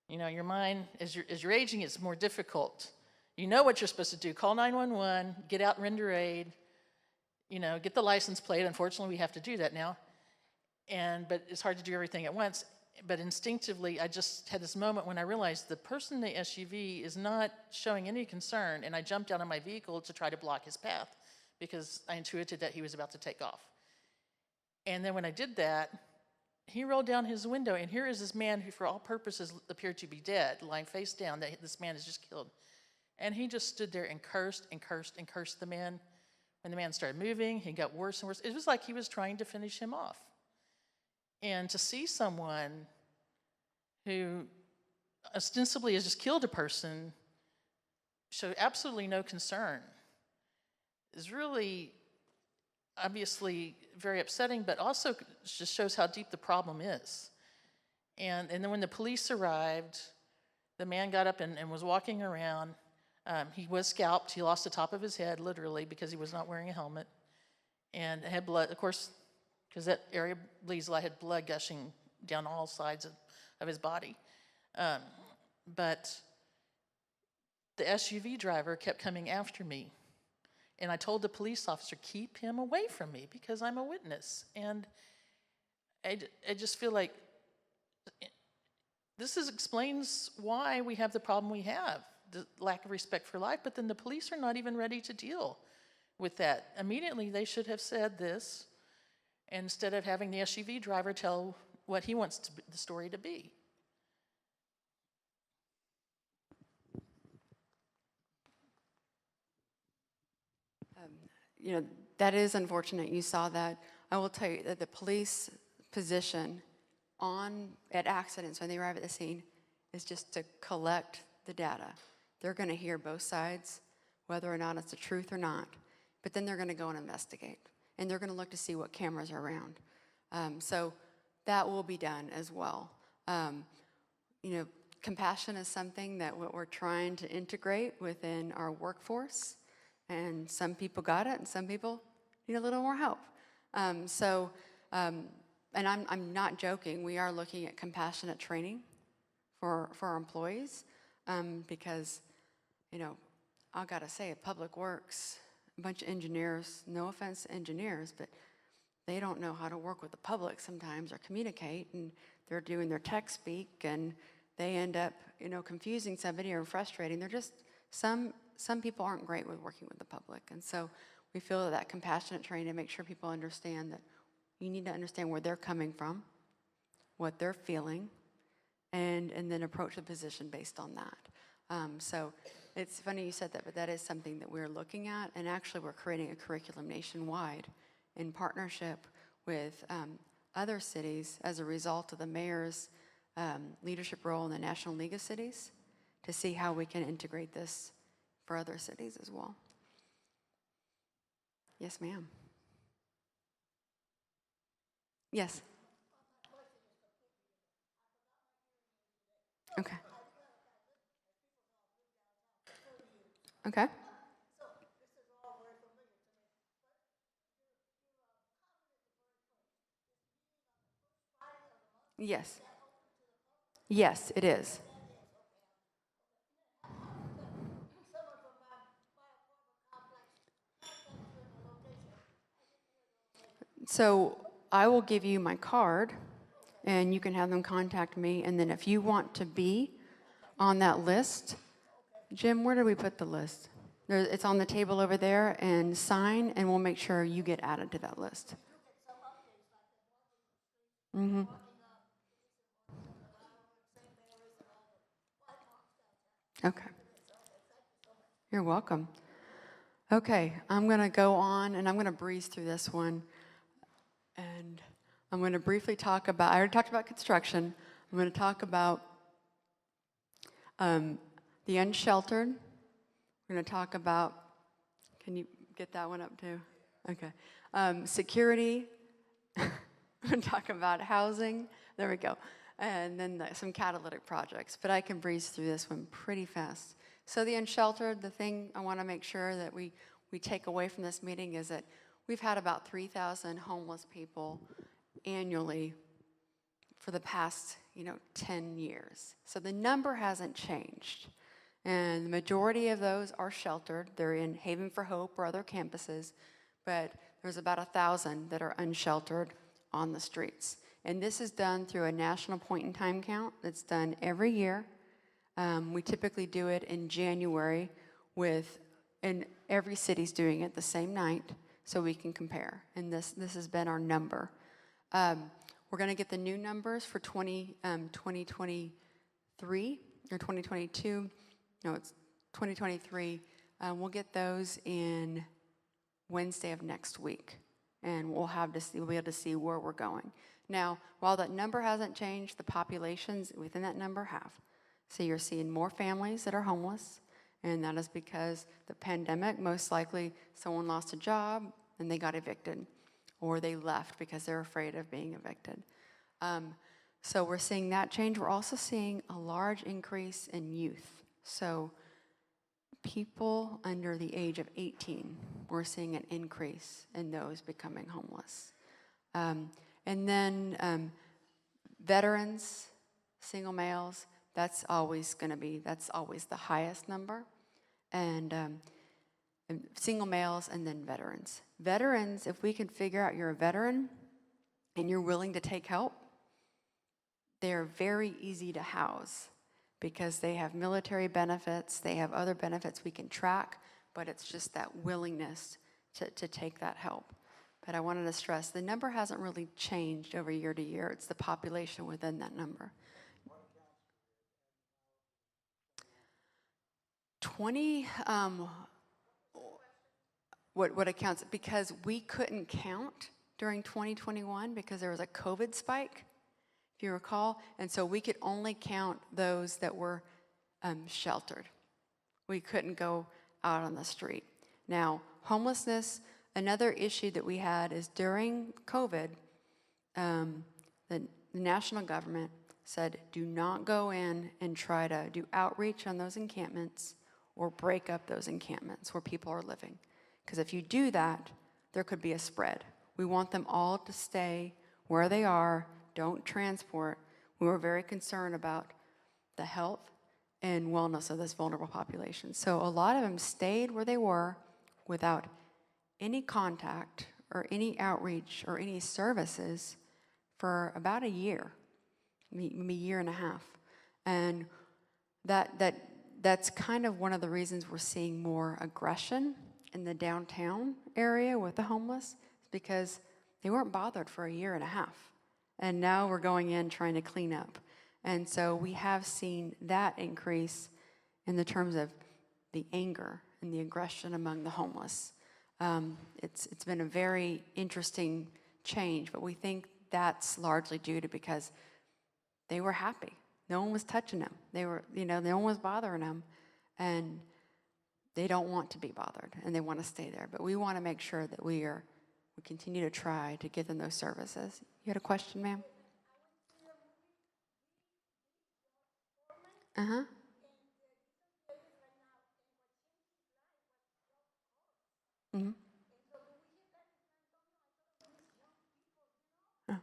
You know, your mind, as you're aging, it's more difficult. You know what you're supposed to do. Call 911, get out and render aid, you know, get the license plate. Unfortunately, we have to do that now. But it's hard to do everything at once. But instinctively, I just had this moment when I realized the person in the SUV is not showing any concern, and I jumped out of my vehicle to try to block his path because I intuited that he was about to take off. And then when I did that, he rolled down his window, and here is this man who, for all purposes, appeared to be dead, lying face down, that this man is just killed. And he just stood there and cursed and cursed and cursed the man. When the man started moving, he got worse and worse. It was like he was trying to finish him off. And to see someone who ostensibly has just killed a person show absolutely no concern is really obviously very upsetting, but also just shows how deep the problem is. And then when the police arrived, the man got up and was walking around. He was scalped. He lost the top of his head, literally, because he was not wearing a helmet. And had blood, of course, because that area bleeds a lot, had blood gushing down all sides of his body. But the SUV driver kept coming after me. And I told the police officer, keep him away from me because I'm a witness. And I just feel like this explains why we have the problem we have, the lack of respect for life, but then the police are not even ready to deal with that. Immediately, they should have said this instead of having the SUV driver tell what he wants the story to be. You know, that is unfortunate you saw that. I will tell you that the police position at accidents when they arrive at the scene is just to collect the data. They're going to hear both sides, whether or not it's the truth or not, but then they're going to go and investigate, and they're going to look to see what cameras are around. So that will be done as well. You know, compassion is something that we're trying to integrate within our workforce, and some people got it, and some people need a little more help. And I'm not joking. We are looking at compassionate training for our employees because, you know, I gotta say, at Public Works, a bunch of engineers, no offense to engineers, but they don't know how to work with the public sometimes or communicate, and they're doing their tech speak, and they end up, you know, confusing somebody or frustrating. They're just, some people aren't great with working with the public, and so we feel that compassionate training to make sure people understand that you need to understand where they're coming from, what they're feeling, and then approach the position based on that. So it's funny you said that, but that is something that we're looking at, and actually we're creating a curriculum nationwide in partnership with other cities as a result of the mayor's leadership role in the National League of Cities to see how we can integrate this for other cities as well. Yes, ma'am. Yes. Okay. Okay. Yes. Yes, it is. So I will give you my card, and you can have them contact me. And then if you want to be on that list, Jim, where did we put the list? It's on the table over there, and sign, and we'll make sure you get added to that list. Mm-hmm. Okay. You're welcome. Okay, I'm going to go on, and I'm going to breeze through this one. And I'm going to briefly talk about, I already talked about construction. I'm going to talk about the unsheltered. We're going to talk about, can you get that one up too? Okay. Security. We're going to talk about housing. There we go. And then some catalytic projects. But I can breeze through this one pretty fast. So the unsheltered, the thing I want to make sure that we take away from this meeting is that We've had about 3,000 homeless people annually for the past, 10 years. So the number hasn't changed. And the majority of those are sheltered. They're in Haven for Hope or other campuses, but there's about 1,000 that are unsheltered on the streets. And this is done through a national point-in-time count that's done every year. We typically do it in January and every city's doing it the same night so we can compare. And this has been our number. We're going to get the new numbers for 2023 or 2022. No, it's 2023. We'll get those in Wednesday of next week, and we'll be able to see where we're going. Now, while that number hasn't changed, the populations within that number have. So you're seeing more families that are homeless, and that is because the pandemic, most likely someone lost a job and they got evicted, or they left because they're afraid of being evicted. So we're seeing that change. We're also seeing a large increase in youth. So people under the age of 18, we're seeing an increase in those becoming homeless. And then veterans, single males, that's always the highest number. And single males and then veterans. Veterans, if we can figure out you're a veteran and you're willing to take help, they're very easy to house because they have military benefits, they have other benefits we can track, but it's just that willingness to take that help. But I wanted to stress, the number hasn't really changed over year to year. It's the population within that number. 20, what accounts, because we couldn't count during 2021 because there was a COVID spike, if you recall, and so we could only count those that were sheltered. We couldn't go out on the street. Now, homelessness, another issue that we had is during COVID, the national government said, do not go in and try to do outreach on those encampments or break up those encampments where people are living. Because if you do that, there could be a spread. We want them all to stay where they are, don't transport. We were very concerned about the health and wellness of this vulnerable population. So a lot of them stayed where they were without any contact or any outreach or any services for about a year, maybe a year and a half. And that's kind of one of the reasons we're seeing more aggression in the downtown area with the homeless, because they weren't bothered for a year and a half. And now we're going in trying to clean up. And so we have seen that increase in the terms of the anger and the aggression among the homeless. It's been a very interesting change, but we think that's largely due to because they were happy. No one was touching them. They were, no one was bothering them, and they don't want to be bothered, and they want to stay there. But we want to make sure that we continue to try to give them those services. You had a question, ma'am? Uh-huh. Mm-hmm. Oh.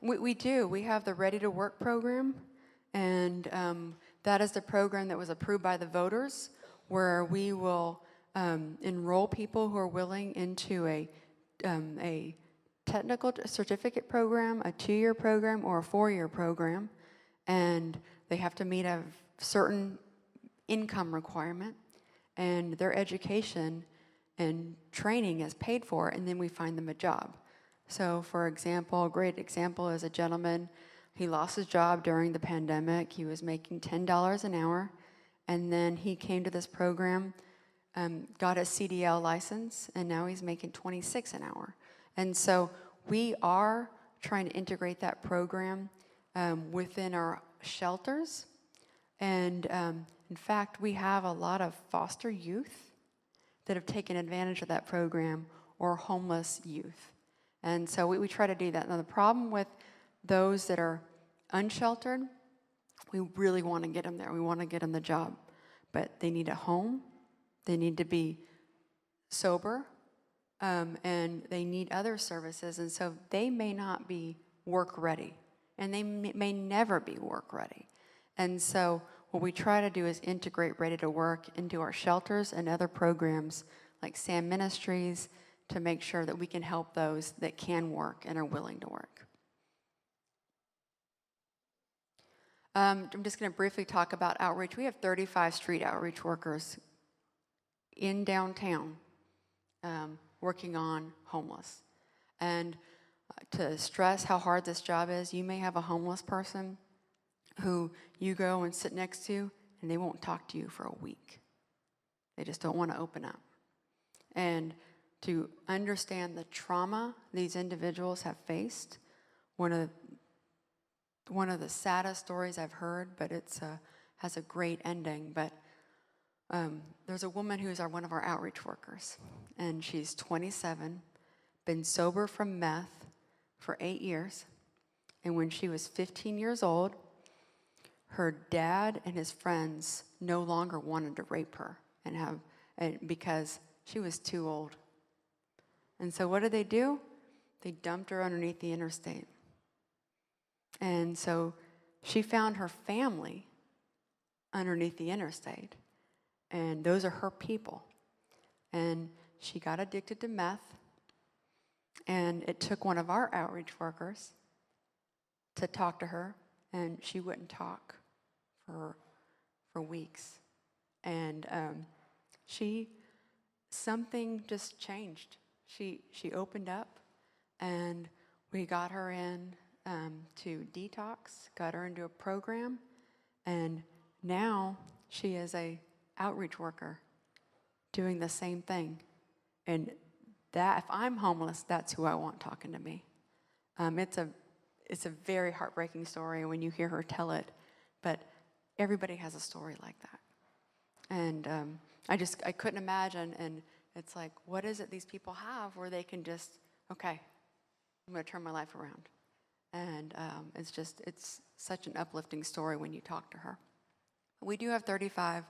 We do. We have the Ready to Work program, and that is the program that was approved by the voters, where we will enroll people who are willing into a technical certificate program, a 2-year program, or a 4-year program, and they have to meet a certain income requirement, and their education and training is paid for, and then we find them a job. So, for example, a great example is a gentleman. He lost his job during the pandemic. He was making $10 an hour, and then he came to this program, got a CDL license, and now he's making $26 an hour. And so we are trying to integrate that program within our shelters. And in fact, we have a lot of foster youth that have taken advantage of that program, or homeless youth. And so we try to do that. Now, the problem with those that are unsheltered, we really want to get them there. We want to get them the job. but they need a home, they need to be sober, and they need other services, and so they may not be work ready, and they may never be work ready. And so what we try to do is integrate Ready to Work into our shelters and other programs like SAM Ministries to make sure that we can help those that can work and are willing to work. I'm just going to briefly talk about outreach. We have 35 street outreach workers in downtown working on homeless. And to stress how hard this job is, you may have a homeless person who you go and sit next to, and they won't talk to you for a week. They just don't want to open up. And to understand the trauma these individuals have faced, one of the saddest stories I've heard, but it's has a great ending. But there's a woman who's one of our outreach workers, and she's 27, been sober from meth for 8 years, and when she was 15 years old, her dad and his friends no longer wanted to rape her because she was too old. And so what did they do? They dumped her underneath the interstate. And so she found her family underneath the interstate, and those are her people. And she got addicted to meth, and it took one of our outreach workers to talk to her, and she wouldn't talk for weeks. And something just changed. She opened up, and we got her in to detox, got her into a program, and now she is a outreach worker doing the same thing. And that, if I'm homeless, that's who I want talking to me. It's a very heartbreaking story when you hear her tell it, but everybody has a story like that. And I couldn't imagine, and it's like, what is it these people have where they can just, okay, I'm going to turn my life around. And it's such an uplifting story when you talk to her. We do have 35.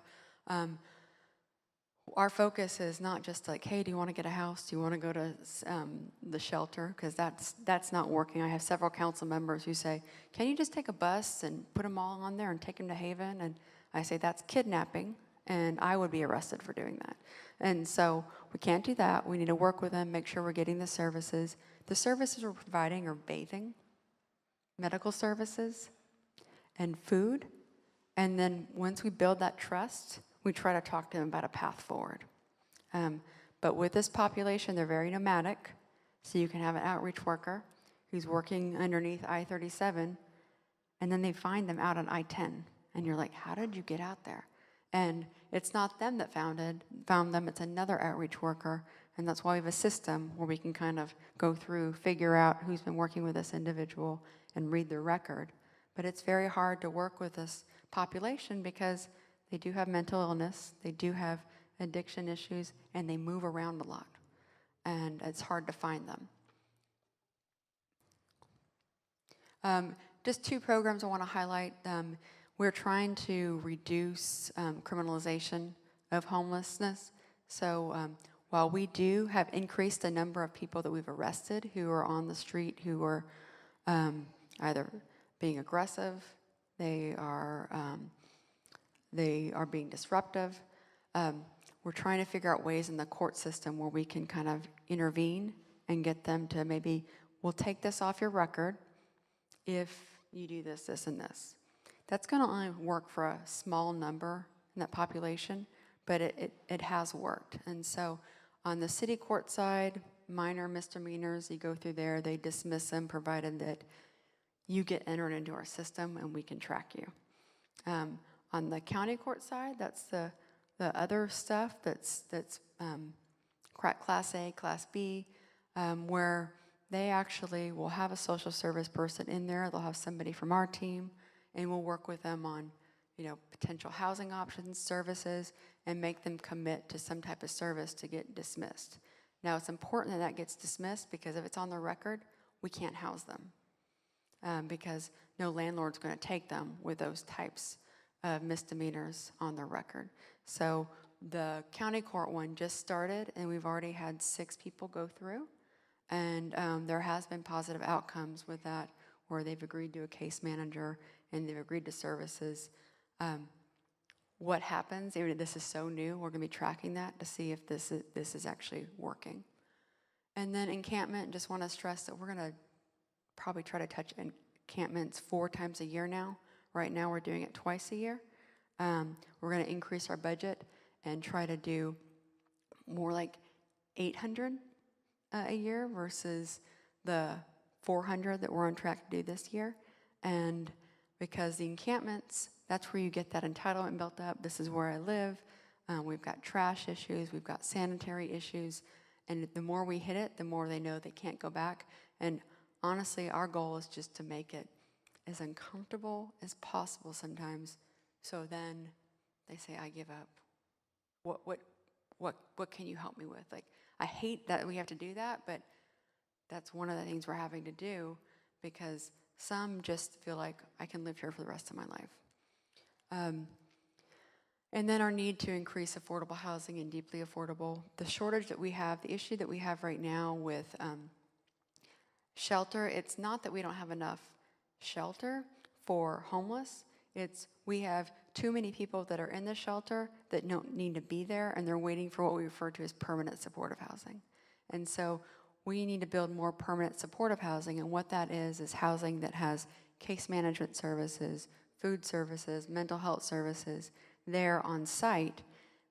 Our focus is not just like, hey, do you want to get a house? Do you want to go to the shelter? Because that's not working. I have several council members who say, can you just take a bus and put them all on there and take them to Haven? And I say, that's kidnapping, and I would be arrested for doing that. And so we can't do that. We need to work with them, make sure we're getting the services. The services we're providing are bathing, medical services, and food. And then once we build that trust, we try to talk to them about a path forward. But with this population, they're very nomadic. So you can have an outreach worker who's working underneath I-37, and then they find them out on I-10. And you're like, how did you get out there? And it's not them that found them, it's another outreach worker. And that's why we have a system where we can kind of go through, figure out who's been working with this individual and read their record. But it's very hard to work with this population because they do have mental illness, they do have addiction issues, and they move around a lot. And it's hard to find them. Just 2 programs I want to highlight. We're trying to reduce criminalization of homelessness. So while we do have increased the number of people that we've arrested who are on the street, who are either being aggressive, they are being disruptive, we're trying to figure out ways in the court system where we can kind of intervene and get them to maybe, we'll take this off your record if you do this, this, and this. That's going to only work for a small number in that population, but it has worked. And so on the city court side, minor misdemeanors, you go through there, they dismiss them provided that you get entered into our system and we can track you. On the county court side, that's the other stuff that's Class A, Class B, where they actually will have a social service person in there. They'll have somebody from our team, and we'll work with them on, potential housing options, services, and make them commit to some type of service to get dismissed. Now, it's important that gets dismissed because if it's on the record, we can't house them because no landlord's going to take them with those types misdemeanors on their record. So the county court one just started, and we've already had 6 people go through. And there has been positive outcomes with that, where they've agreed to a case manager and they've agreed to services. What happens, even if this is so new, we're going to be tracking that to see if this is actually working. And then encampment, just want to stress that we're going to probably try to touch encampments 4 times a year now. Right now we're doing it twice a year. We're going to increase our budget and try to do more like 800 a year versus the 400 that we're on track to do this year. And because the encampments, that's where you get that entitlement built up. This is where I live. We've got trash issues. We've got sanitary issues. And the more we hit it, the more they know they can't go back. And honestly, our goal is just to make it as uncomfortable as possible sometimes. So then they say, I give up. What can you help me with? Like, I hate that we have to do that, but that's one of the things we're having to do, because some just feel like I can live here for the rest of my life. And then our need to increase affordable housing and deeply affordable. The shortage that we have, the issue that we have right now with shelter, it's not that we don't have enough shelter for homeless. It's we have too many people that are in the shelter that don't need to be there, and they're waiting for what we refer to as permanent supportive housing. And so we need to build more permanent supportive housing, and what that is housing that has case management services, food services, mental health services there on site.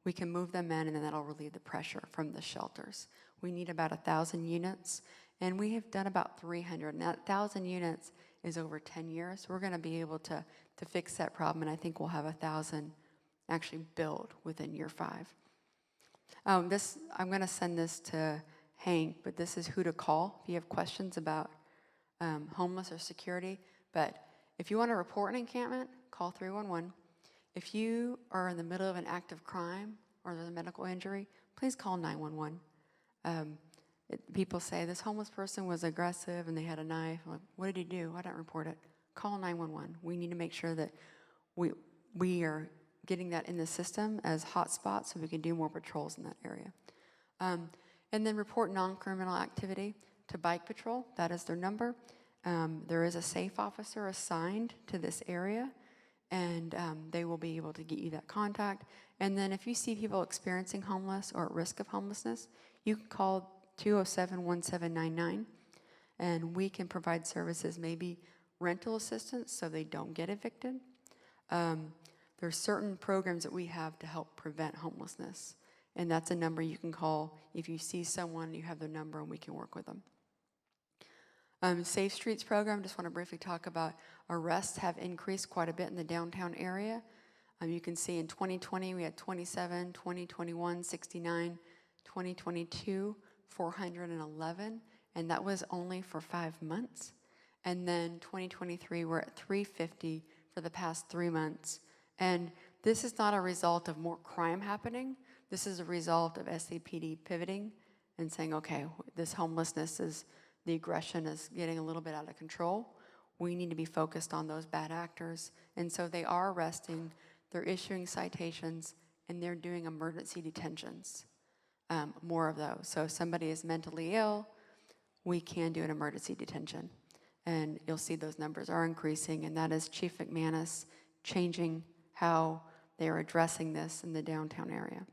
We can move them in, and then that'll relieve the pressure from the shelters. We need about 1,000 units, and we have done about 300. And that 1,000 units is over 10 years. We're going to be able to fix that problem, and I think we'll have 1,000 actually built within year 5. I'm going to send this to Hank, but this is who to call if you have questions about homeless or security. But if you want to report an encampment, call 311. If you are in the middle of an active crime or there's a medical injury, please call 911. People say, this homeless person was aggressive and they had a knife. I'm like, what did he do? I didn't report it. Call 911. We need to make sure that we are getting that in the system as hotspots so we can do more patrols in that area. And then report non-criminal activity to Bike Patrol. That is their number. There is a safe officer assigned to this area, and they will be able to get you that contact. And then if you see people experiencing homeless or at risk of homelessness, you can call 207-1799, and we can provide services, maybe rental assistance so they don't get evicted. There's certain programs that we have to help prevent homelessness, and that's a number you can call if you see someone, you have their number, and we can work with them. Safe Streets program, just want to briefly talk about arrests have increased quite a bit in the downtown area. You can see in 2020 we had 27, 2021 69, 2022 411, and that was only for 5 months. And then 2023 we're at 350 for the past 3 months. And this is not a result of more crime happening. This is a result of SAPD pivoting and saying, okay, this homelessness is, the aggression is getting a little bit out of control. We need to be focused on those bad actors. And so they are arresting, they're issuing citations, and they're doing emergency detentions, more of those. So if somebody is mentally ill, we can do an emergency detention. And you'll see those numbers are increasing, and that is Chief McManus changing how they are addressing this in the downtown area.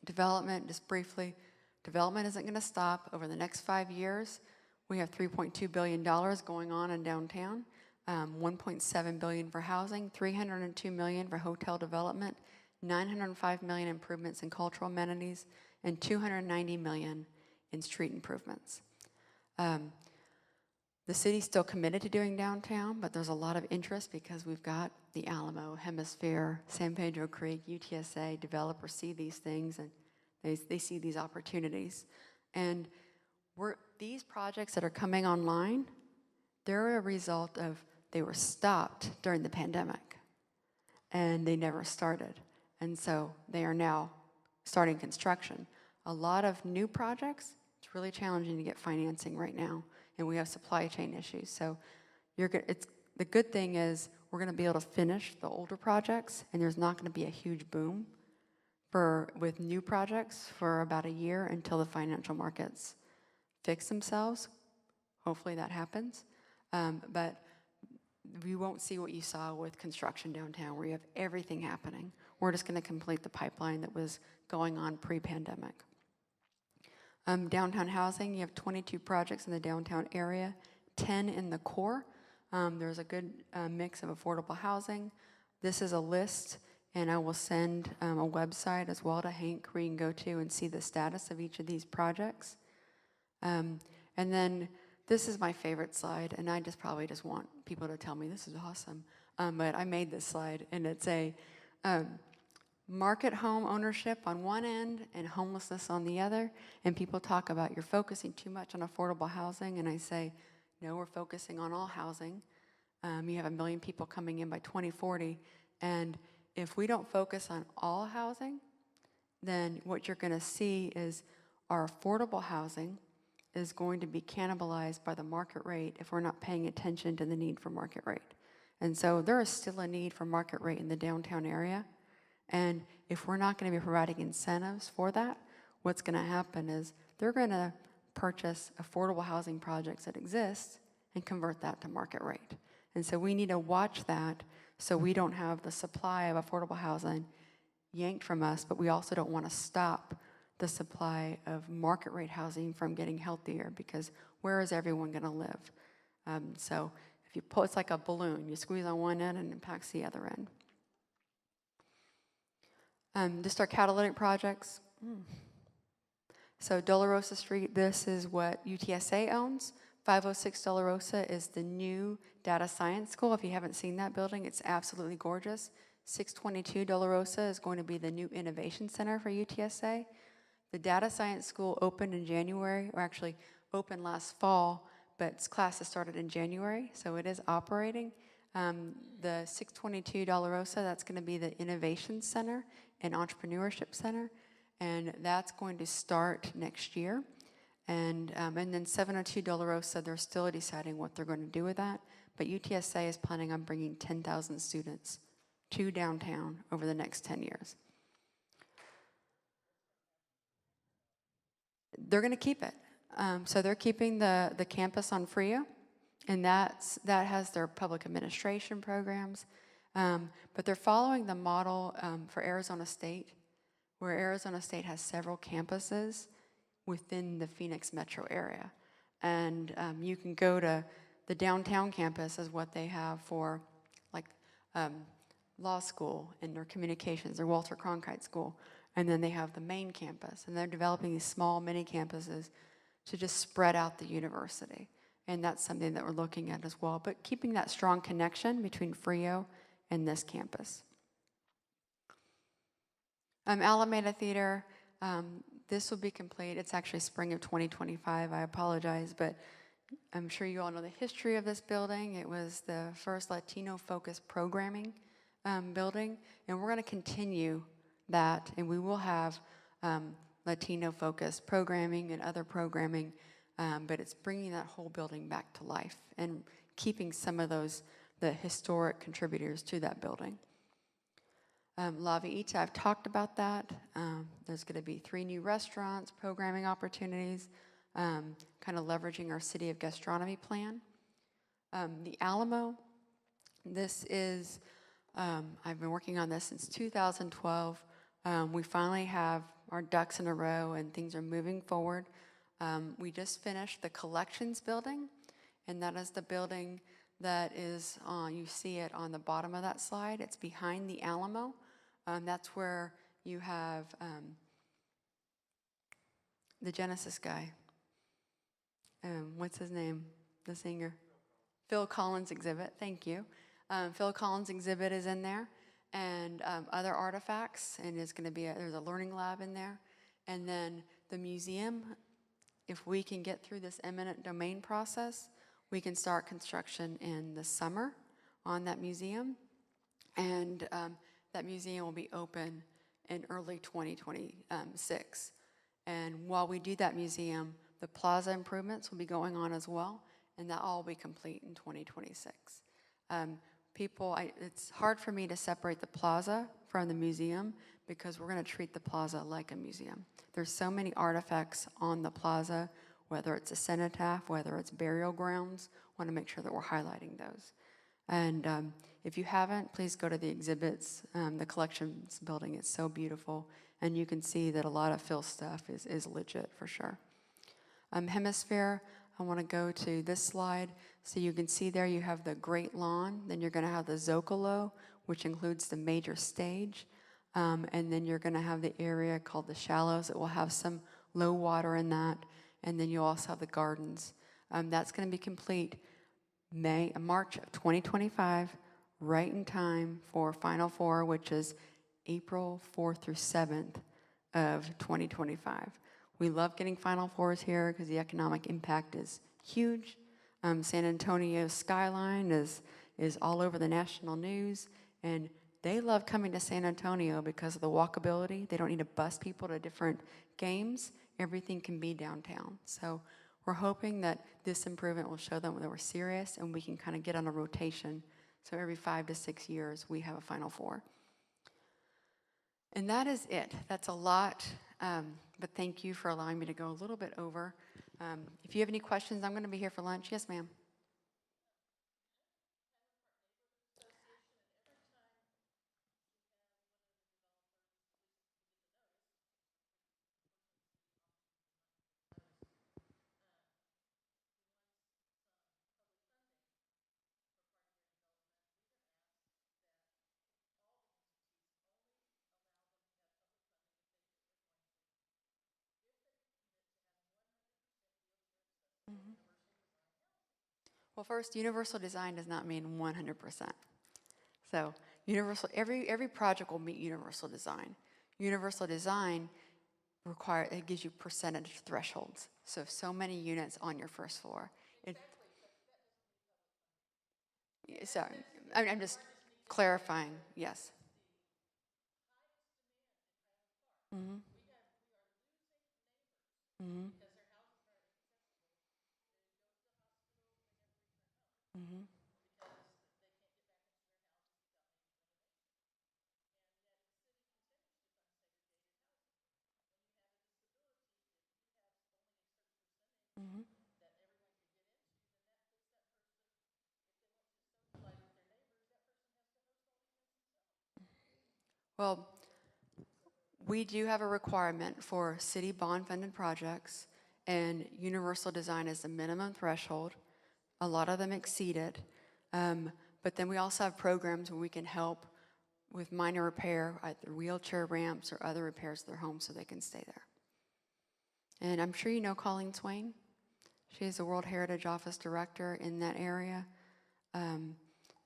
Development, just briefly, development isn't going to stop. Over the next 5 years, we have $3.2 billion going on in downtown, $1.7 billion for housing, $302 million for hotel development, $905 million improvements in cultural amenities, and $290 million in street improvements. The city's still committed to doing downtown, but there's a lot of interest because we've got the Alamo, Hemisphere, San Pedro Creek, UTSA. Developers see these things and they see these opportunities. And these projects that are coming online, they're a result of, they were stopped during the pandemic and they never started. And so they are now starting construction. A lot of new projects, it's really challenging to get financing right now, and we have supply chain issues. So The good thing is we're going to be able to finish the older projects, and there's not going to be a huge boom with new projects for about a year until the financial markets fix themselves. Hopefully that happens. But we won't see what you saw with construction downtown, where you have everything happening. We're just going to complete the pipeline that was going on pre-pandemic. Downtown housing, you have 22 projects in the downtown area, 10 in the core. There's a good mix of affordable housing. This is a list, and I will send a website as well to Hank where you can go to and see the status of each of these projects. And then this is my favorite slide, and I probably just want people to tell me this is awesome. But I made this slide, and it's a market home ownership on one end and homelessness on the other. And people talk about you're focusing too much on affordable housing, and I say, no, we're focusing on all housing. You have 1 million people coming in by 2040, and if we don't focus on all housing, then what you're going to see is our affordable housing is going to be cannibalized by the market rate if we're not paying attention to the need for market rate. And so there is still a need for market rate in the downtown area. And if we're not going to be providing incentives for that, what's going to happen is they're going to purchase affordable housing projects that exist and convert that to market rate. And so we need to watch that so we don't have the supply of affordable housing yanked from us, but we also don't want to stop the supply of market rate housing from getting healthier, because where is everyone going to live? So if you pull, it's like a balloon. You squeeze on one end and it packs the other end. Just our catalytic projects. So Dolorosa Street, this is what UTSA owns. 506 Dolorosa is the new data science school. If you haven't seen that building, it's absolutely gorgeous. 622 Dolorosa is going to be the new innovation center for UTSA. The data science school opened in January, or actually opened last fall, but its classes started in January, so it is operating. The 622 Dolorosa, that's going to be the innovation center and entrepreneurship center, and that's going to start next year. And then 702 Dolorosa, they're still deciding what they're going to do with that, but UTSA is planning on bringing 10,000 students to downtown over the next 10 years. They're going to keep it. So they're keeping the campus on Frio, and that has their public administration programs. But they're following the model for Arizona State, where Arizona State has several campuses within the Phoenix metro area. And you can go to the downtown campus is what they have for like law school and their communications, their Walter Cronkite School. And then they have the main campus, and they're developing these small mini campuses to just spread out the university. And that's something that we're looking at as well, but keeping that strong connection between Frio and this campus. Alameda Theater, this will be complete. It's actually spring of 2025. I apologize, but I'm sure you all know the history of this building. It was the first Latino-focused programming building, and we're going to continue that, and we will have Latino-focused programming and other programming, but it's bringing that whole building back to life and keeping some of the historic contributors to that building. La Villita, I've talked about that. There's going to be 3 new restaurants, programming opportunities, kind of leveraging our City of Gastronomy plan. The Alamo, this is, I've been working on this since 2012. We finally have our ducks in a row and things are moving forward. We just finished the collections building, and that is the building that is on, you see it on the bottom of that slide. It's behind the Alamo. That's where you have the Genesis guy. What's his name? The singer? Phil Collins exhibit, thank you. Phil Collins exhibit is in there, and other artifacts, and it's going to be there's a learning lab in there. And then the museum, if we can get through this eminent domain process, we can start construction in the summer on that museum, and that museum will be open in early 2026. And while we do that museum, the plaza improvements will be going on as well, and that all will be complete in 2026. It's hard for me to separate the plaza from the museum because we're going to treat the plaza like a museum. There's so many artifacts on the plaza, whether it's a cenotaph, whether it's burial grounds. Want to make sure that we're highlighting those. And if you haven't, please go to the exhibits. The collections building is so beautiful, and you can see that a lot of Phil's stuff is legit for sure. Hemisphere, I want to go to this slide. So you can see there you have the Great Lawn, then you're going to have the Zocalo, which includes the major stage, and then you're going to have the area called the Shallows. It will have some low water in that, and then you also have the gardens. That's going to be complete March of 2025, right in time for Final Four, which is April 4th through 7th of 2025. We love getting Final Fours here because the economic impact is huge. San Antonio's skyline is all over the national news, and they love coming to San Antonio because of the walkability. They don't need to bus people to different games. Everything can be downtown. So we're hoping that this improvement will show them that we're serious and we can kind of get on a rotation. So every 5 to 6 years, we have a Final Four. And that is it. That's a lot, but thank you for allowing me to go a little bit over. If you have any questions, I'm going to be here for lunch. Yes, ma'am. Well, first, universal design does not mean 100%. So every project will meet universal design. Universal design it gives you percentage thresholds. So if so many units on your first floor. Sorry, I'm just clarifying, yes. Mm-hmm. Mm-hmm. Mm-hmm. Mm-hmm. Well, we do have a requirement for city bond-funded projects, and universal design is the minimum threshold. A lot of them exceed it. But then we also have programs where we can help with minor repair, either wheelchair ramps or other repairs to their home so they can stay there. And I'm sure you know Colleen Swain. She is the World Heritage Office Director in that area.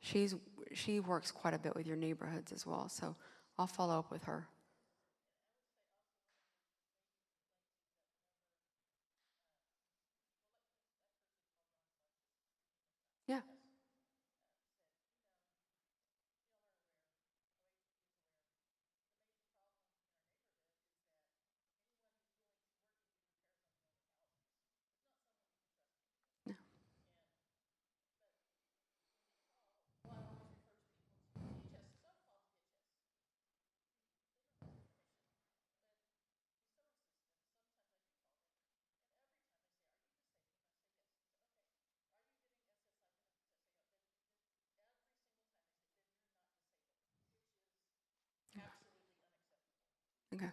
She works quite a bit with your neighborhoods as well, so I'll follow up with her. Yeah. Yeah. Okay.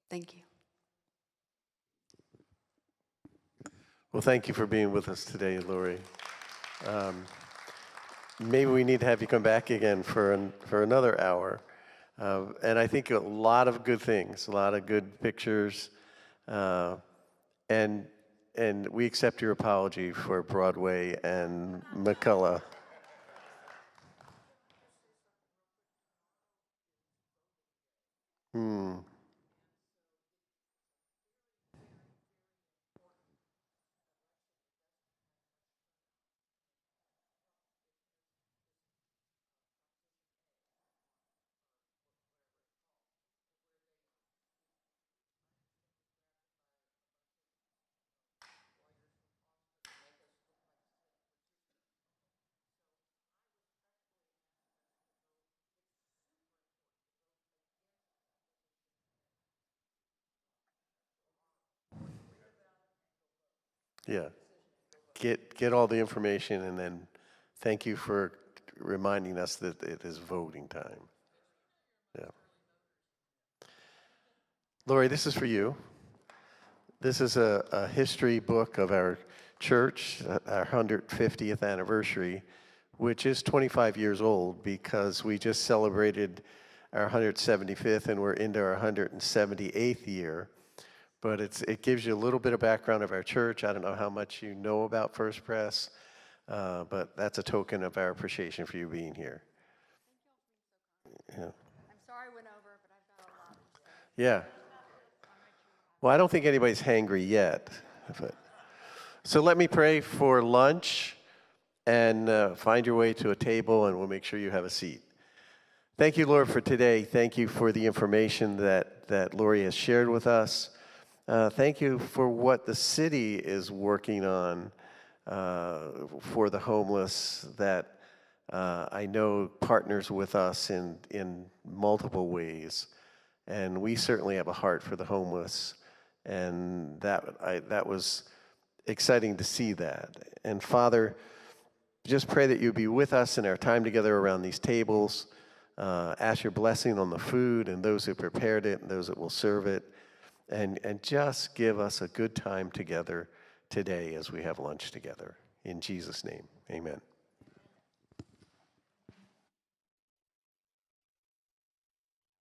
Thank you. Well, thank you for being with us today, Lori. Maybe we need to have you come back again for another hour. And I think a lot of good things, a lot of good pictures, and we accept your apology for Broadway and McCullough. Hmm. Yeah. Get all the information, and then thank you for reminding us that it is voting time. Yeah. Lori, this is for you. This is a history book of our church, our 150th anniversary, which is 25 years old because we just celebrated our 175th and we're into our 178th year. But it gives you a little bit of background of our church. I don't know how much you know about First Press, but that's a token of our appreciation for you being here. Yeah. I'm sorry I went over, but I've got a lot to say. Yeah. Well, I don't think anybody's hangry yet. So let me pray for lunch, and find your way to a table, and we'll make sure you have a seat. Thank you, Lord, for today. Thank you for the information that Lori has shared with us. Thank you for what the city is working on for the homeless that I know partners with us in multiple ways. And we certainly have a heart for the homeless. And that was exciting to see that. And Father, just pray that you be with us in our time together around these tables. Ask your blessing on the food and those who prepared it and those that will serve it. And just give us a good time together today as we have lunch together. In Jesus' name, amen.